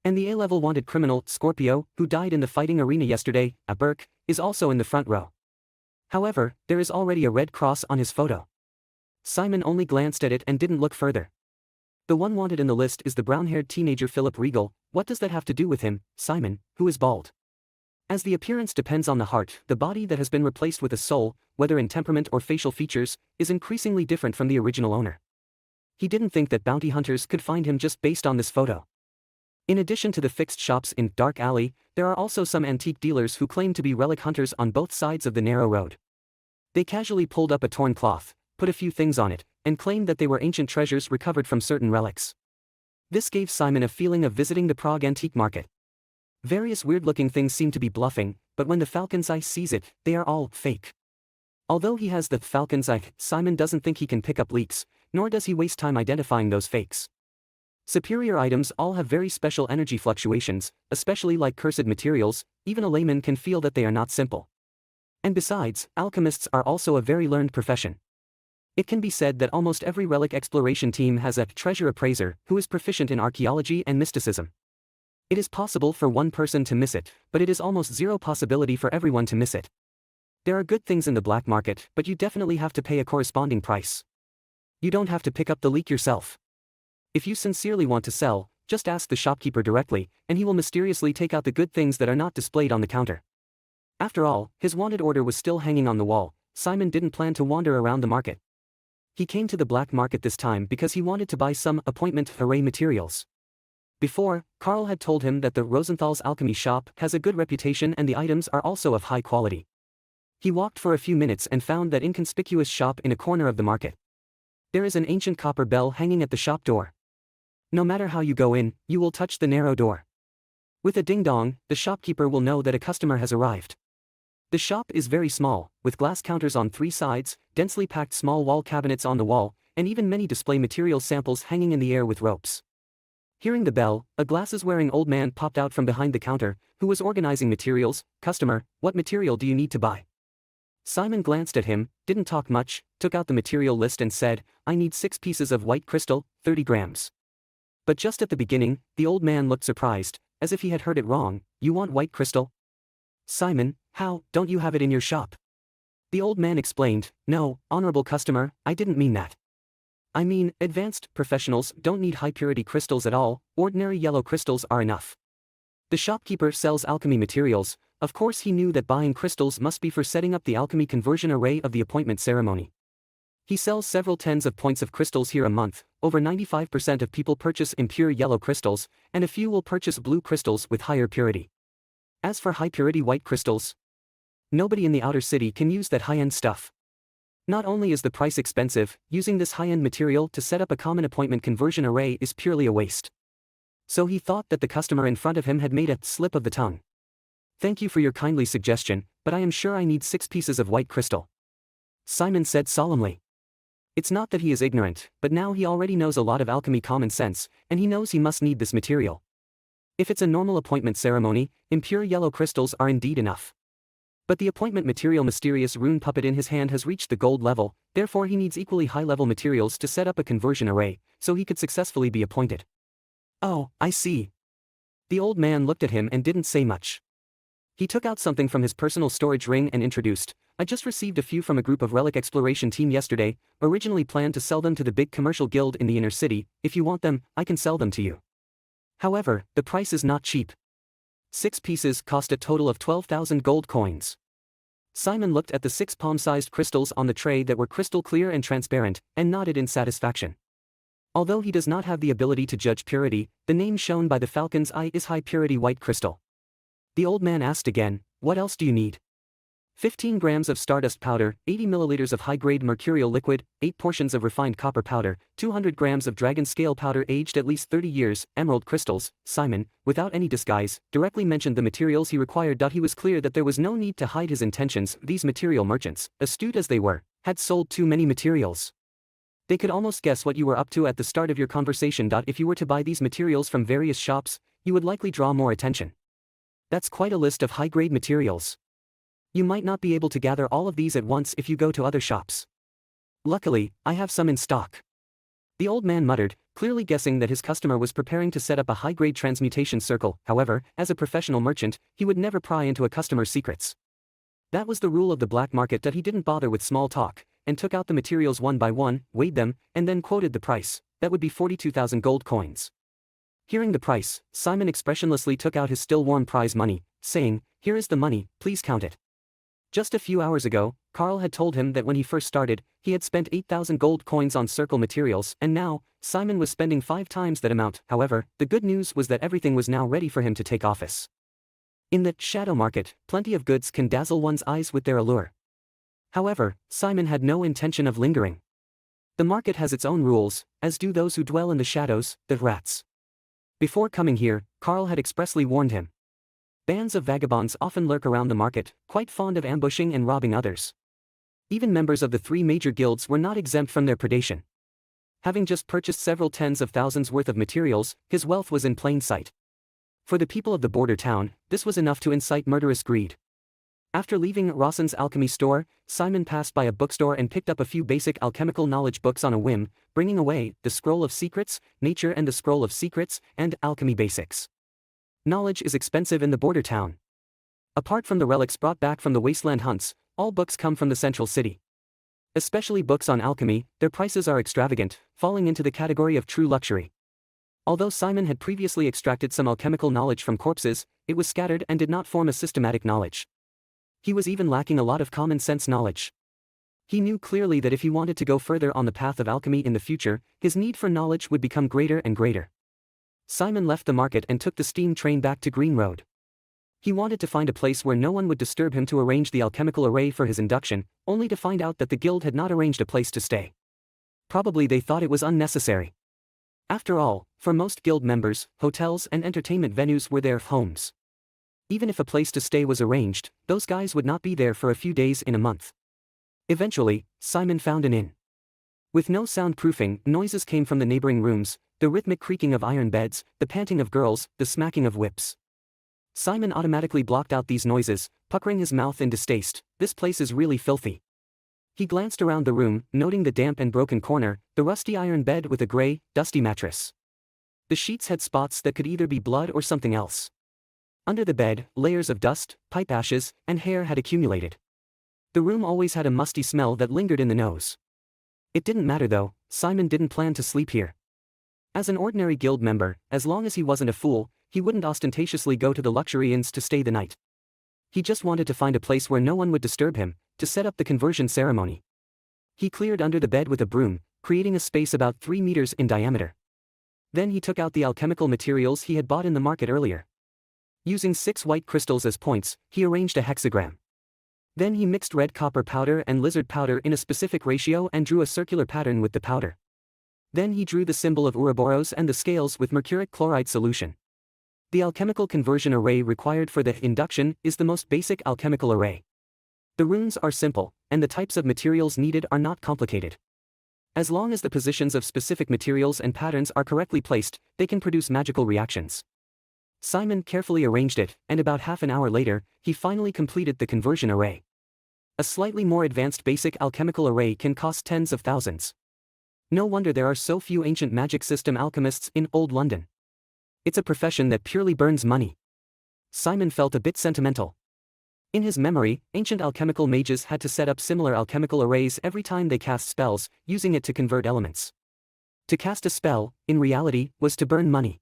A: And the A-level wanted criminal, Scorpio, who died in the fighting arena yesterday, Embark, is also in the front row. However, there is already a red cross on his photo. Simon only glanced at it and didn't look further. The one wanted in the list is the brown-haired teenager Philip Regal. What does that have to do with him, Simon, who is bald? As the appearance depends on the heart, the body that has been replaced with a soul, whether in temperament or facial features, is increasingly different from the original owner. He didn't think that bounty hunters could find him just based on this photo. In addition to the fixed shops in Dark Alley, there are also some antique dealers who claim to be relic hunters on both sides of the narrow road. They casually pulled up a torn cloth, put a few things on it, and claimed that they were ancient treasures recovered from certain relics. This gave Simon a feeling of visiting the Prague antique market. Various weird-looking things seem to be bluffing, but when the Falcon's Eye sees it, they are all fake. Although he has the Falcon's Eye, Simon doesn't think he can pick up leaks, nor does he waste time identifying those fakes. Superior items all have very special energy fluctuations, especially like cursed materials. Even a layman can feel that they are not simple. And besides, alchemists are also a very learned profession. It can be said that almost every relic exploration team has a treasure appraiser who is proficient in archaeology and mysticism. It is possible for one person to miss it, but it is almost zero possibility for everyone to miss it. There are good things in the black market, but you definitely have to pay a corresponding price. You don't have to pick up the leak yourself. If you sincerely want to sell, just ask the shopkeeper directly, and he will mysteriously take out the good things that are not displayed on the counter. After all, his wanted order was still hanging on the wall. Simon didn't plan to wander around the market. He came to the black market this time because he wanted to buy some appointment array materials. Before, Carl had told him that the Rosenthal's alchemy shop has a good reputation and the items are also of high quality. He walked for a few minutes and found that inconspicuous shop in a corner of the market. There is an ancient copper bell hanging at the shop door. No matter how you go in, you will touch the narrow door. With a ding-dong, the shopkeeper will know that a customer has arrived. The shop is very small, with glass counters on three sides, densely packed small wall cabinets on the wall, and even many display material samples hanging in the air with ropes. Hearing the bell, a glasses-wearing old man popped out from behind the counter, who was organizing materials. "Customer, what material do you need to buy?" Simon glanced at him, didn't talk much, took out the material list and said, "I need 6 pieces of white crystal, 30 grams. But just at the beginning, the old man looked surprised, as if he had heard it wrong. "You want white crystal?" "Simon, how, don't you have it in your shop?" The old man explained, "No, honorable customer, I didn't mean that. I mean, advanced professionals don't need high-purity crystals at all, ordinary yellow crystals are enough." The shopkeeper sells alchemy materials. Of course he knew that buying crystals must be for setting up the alchemy conversion array of the appointment ceremony. He sells several tens of points of crystals here a month. Over 95% of people purchase impure yellow crystals, and a few will purchase blue crystals with higher purity. As for high-purity white crystals, nobody in the outer city can use that high-end stuff. Not only is the price expensive, using this high-end material to set up a common appointment conversion array is purely a waste. So he thought that the customer in front of him had made a slip of the tongue. "Thank you for your kindly suggestion, but I am sure I need 6 pieces of white crystal," Simon said solemnly. It's not that he is ignorant, but now he already knows a lot of alchemy common sense, and he knows he must need this material. If it's a normal appointment ceremony, impure yellow crystals are indeed enough. But the appointment material mysterious rune puppet in his hand has reached the gold level, therefore he needs equally high-level materials to set up a conversion array, so he could successfully be appointed. "Oh, I see." The old man looked at him and didn't say much. He took out something from his personal storage ring and introduced, "I just received a few from a group of relic exploration team yesterday, originally planned to sell them to the big commercial guild in the inner city. If you want them, I can sell them to you. However, the price is not cheap. 6 pieces cost a total of 12,000 gold coins." Simon looked at the 6 palm-sized crystals on the tray that were crystal clear and transparent, and nodded in satisfaction. Although he does not have the ability to judge purity, the name shown by the Falcon's Eye is high-purity white crystal. The old man asked again, "What else do you need?" 15 grams of stardust powder, 80 milliliters of high-grade mercurial liquid, 8 portions of refined copper powder, 200 grams of dragon scale powder aged at least 30 years, emerald crystals. Simon, without any disguise, directly mentioned the materials he required. He was clear that there was no need to hide his intentions. These material merchants, astute as they were, had sold too many materials. They could almost guess what you were up to at the start of your conversation. If you were to buy these materials from various shops, you would likely draw more attention. That's quite a list of high-grade materials. You might not be able to gather all of these at once if you go to other shops. Luckily, I have some in stock. The old man muttered, clearly guessing that his customer was preparing to set up a high-grade transmutation circle. However, as a professional merchant, he would never pry into a customer's secrets. That was the rule of the black market, that he didn't bother with small talk, and took out the materials one by one, weighed them, and then quoted the price. That would be 42,000 gold coins. Hearing the price, Simon expressionlessly took out his still-warm prize money, saying, "Here is the money, please count it." Just a few hours ago, Carl had told him that when he first started, he had spent 8,000 gold coins on circle materials, and now, Simon was spending 5 times that amount. However, the good news was that everything was now ready for him to take office. In the shadow market, plenty of goods can dazzle one's eyes with their allure. However, Simon had no intention of lingering. The market has its own rules, as do those who dwell in the shadows, the rats. Before coming here, Carl had expressly warned him. Bands of vagabonds often lurk around the market, quite fond of ambushing and robbing others. Even members of the 3 major guilds were not exempt from their predation. Having just purchased several tens of thousands worth of materials, his wealth was in plain sight. For the people of the border town, this was enough to incite murderous greed. After leaving Rawson's alchemy store, Simon passed by a bookstore and picked up a few basic alchemical knowledge books on a whim, bringing away the Scroll of Secrets, Nature and the Scroll of Secrets, and Alchemy Basics. Knowledge is expensive in the border town. Apart from the relics brought back from the wasteland hunts, all books come from the central city. Especially books on alchemy, their prices are extravagant, falling into the category of true luxury. Although Simon had previously extracted some alchemical knowledge from corpses, it was scattered and did not form a systematic knowledge. He was even lacking a lot of common sense knowledge. He knew clearly that if he wanted to go further on the path of alchemy in the future, his need for knowledge would become greater and greater. Simon left the market and took the steam train back to Green Road. He wanted to find a place where no one would disturb him to arrange the alchemical array for his induction, only to find out that the guild had not arranged a place to stay. Probably they thought it was unnecessary. After all, for most guild members, hotels and entertainment venues were their homes. Even if a place to stay was arranged, those guys would not be there for a few days in a month. Eventually, Simon found an inn. With no soundproofing, noises came from the neighboring rooms, the rhythmic creaking of iron beds, the panting of girls, the smacking of whips. Simon automatically blocked out these noises, puckering his mouth in distaste. This place is really filthy. He glanced around the room, noting the damp and broken corner, the rusty iron bed with a gray, dusty mattress. The sheets had spots that could either be blood or something else. Under the bed, layers of dust, pipe ashes, and hair had accumulated. The room always had a musty smell that lingered in the nose. It didn't matter though, Simon didn't plan to sleep here. As an ordinary guild member, as long as he wasn't a fool, he wouldn't ostentatiously go to the luxury inns to stay the night. He just wanted to find a place where no one would disturb him, to set up the conversion ceremony. He cleared under the bed with a broom, creating a space about 3 meters in diameter. Then he took out the alchemical materials he had bought in the market earlier. Using 6 white crystals as points, he arranged a hexagram. Then he mixed red copper powder and lizard powder in a specific ratio and drew a circular pattern with the powder. Then he drew the symbol of Ouroboros and the scales with mercuric chloride solution. The alchemical conversion array required for the induction is the most basic alchemical array. The runes are simple, and the types of materials needed are not complicated. As long as the positions of specific materials and patterns are correctly placed, they can produce magical reactions. Simon carefully arranged it, and about half an hour later, he finally completed the conversion array. A slightly more advanced basic alchemical array can cost tens of thousands. No wonder there are so few ancient magic system alchemists in Old London. It's a profession that purely burns money. Simon felt a bit sentimental. In his memory, ancient alchemical mages had to set up similar alchemical arrays every time they cast spells, using it to convert elements. To cast a spell, in reality, was to burn money.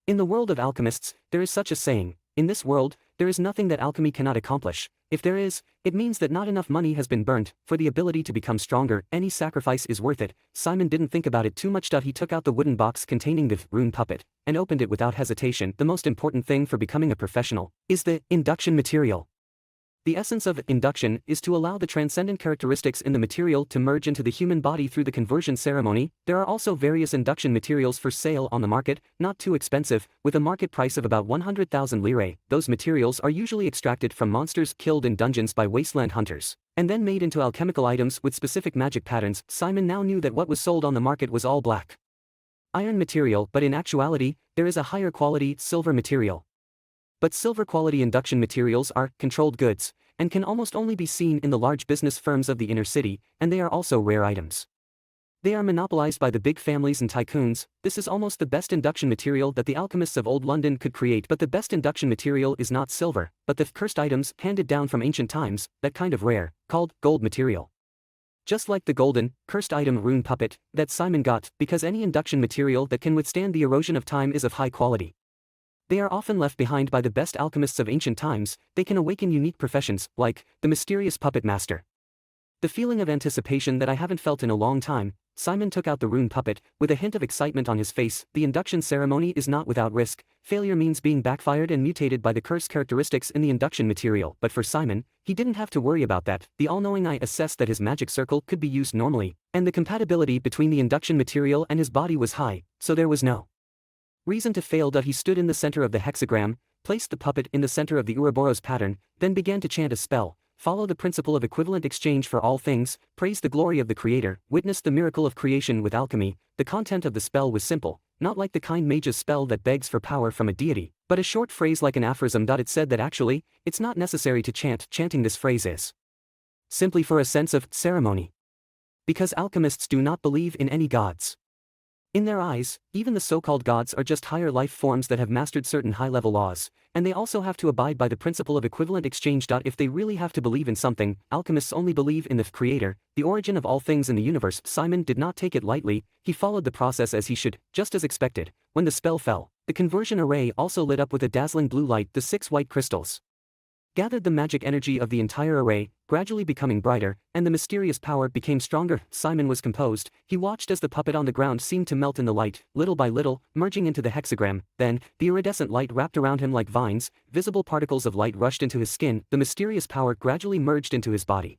A: In the world of alchemists, there is such a saying: in this world, there is nothing that alchemy cannot accomplish. If there is, it means that not enough money has been burnt. For the ability to become stronger, any sacrifice is worth it. Simon didn't think about it too much. He took out the wooden box containing the rune puppet, and opened it without hesitation. The most important thing for becoming a professional is the induction material. The essence of induction is to allow the transcendent characteristics in the material to merge into the human body through the conversion ceremony. There are also various induction materials for sale on the market, not too expensive, with a market price of about 100,000 lire. Those materials are usually extracted from monsters killed in dungeons by wasteland hunters, and then made into alchemical items with specific magic patterns. Simon now knew that what was sold on the market was all black iron material, but in actuality, there is a higher quality silver material. But silver quality induction materials are controlled goods, and can almost only be seen in the large business firms of the inner city, and they are also rare items. They are monopolized by the big families and tycoons. This is almost the best induction material that the alchemists of old London could create, but the best induction material is not silver, but the cursed items handed down from ancient times, that kind of rare, called gold material. Just like the golden, cursed item rune puppet that Simon got, because any induction material that can withstand the erosion of time is of high quality. They are often left behind by the best alchemists of ancient times. They can awaken unique professions, like the mysterious puppet master. The feeling of anticipation that I haven't felt in a long time. Simon took out the rune puppet, with a hint of excitement on his face. The induction ceremony is not without risk. Failure means being backfired and mutated by the cursed characteristics in the induction material, but for Simon, he didn't have to worry about that. The all-knowing eye assessed that his magic circle could be used normally, and the compatibility between the induction material and his body was high, so there was no reason to fail. He stood in the center of the hexagram, placed the puppet in the center of the Ouroboros pattern, then began to chant a spell. Follow the principle of equivalent exchange for all things, praise the glory of the Creator, witness the miracle of creation with alchemy. The content of the spell was simple, not like the kind mage's spell that begs for power from a deity, but a short phrase like an aphorism. It said that actually, it's not necessary to chant. Chanting this phrase is simply for a sense of ceremony. Because alchemists do not believe in any gods. In their eyes, even the so-called gods are just higher life forms that have mastered certain high-level laws, and they also have to abide by the principle of equivalent exchange. If they really have to believe in something, alchemists only believe in the Creator, the origin of all things in the universe. Simon did not take it lightly. He followed the process as he should, just as expected. When the spell fell, the conversion array also lit up with a dazzling blue light. The 6 white crystals gathered the magic energy of the entire array, gradually becoming brighter, and the mysterious power became stronger. Simon was composed. He watched as the puppet on the ground seemed to melt in the light, little by little, merging into the hexagram. Then, the iridescent light wrapped around him like vines. Visible particles of light rushed into his skin. The mysterious power gradually merged into his body.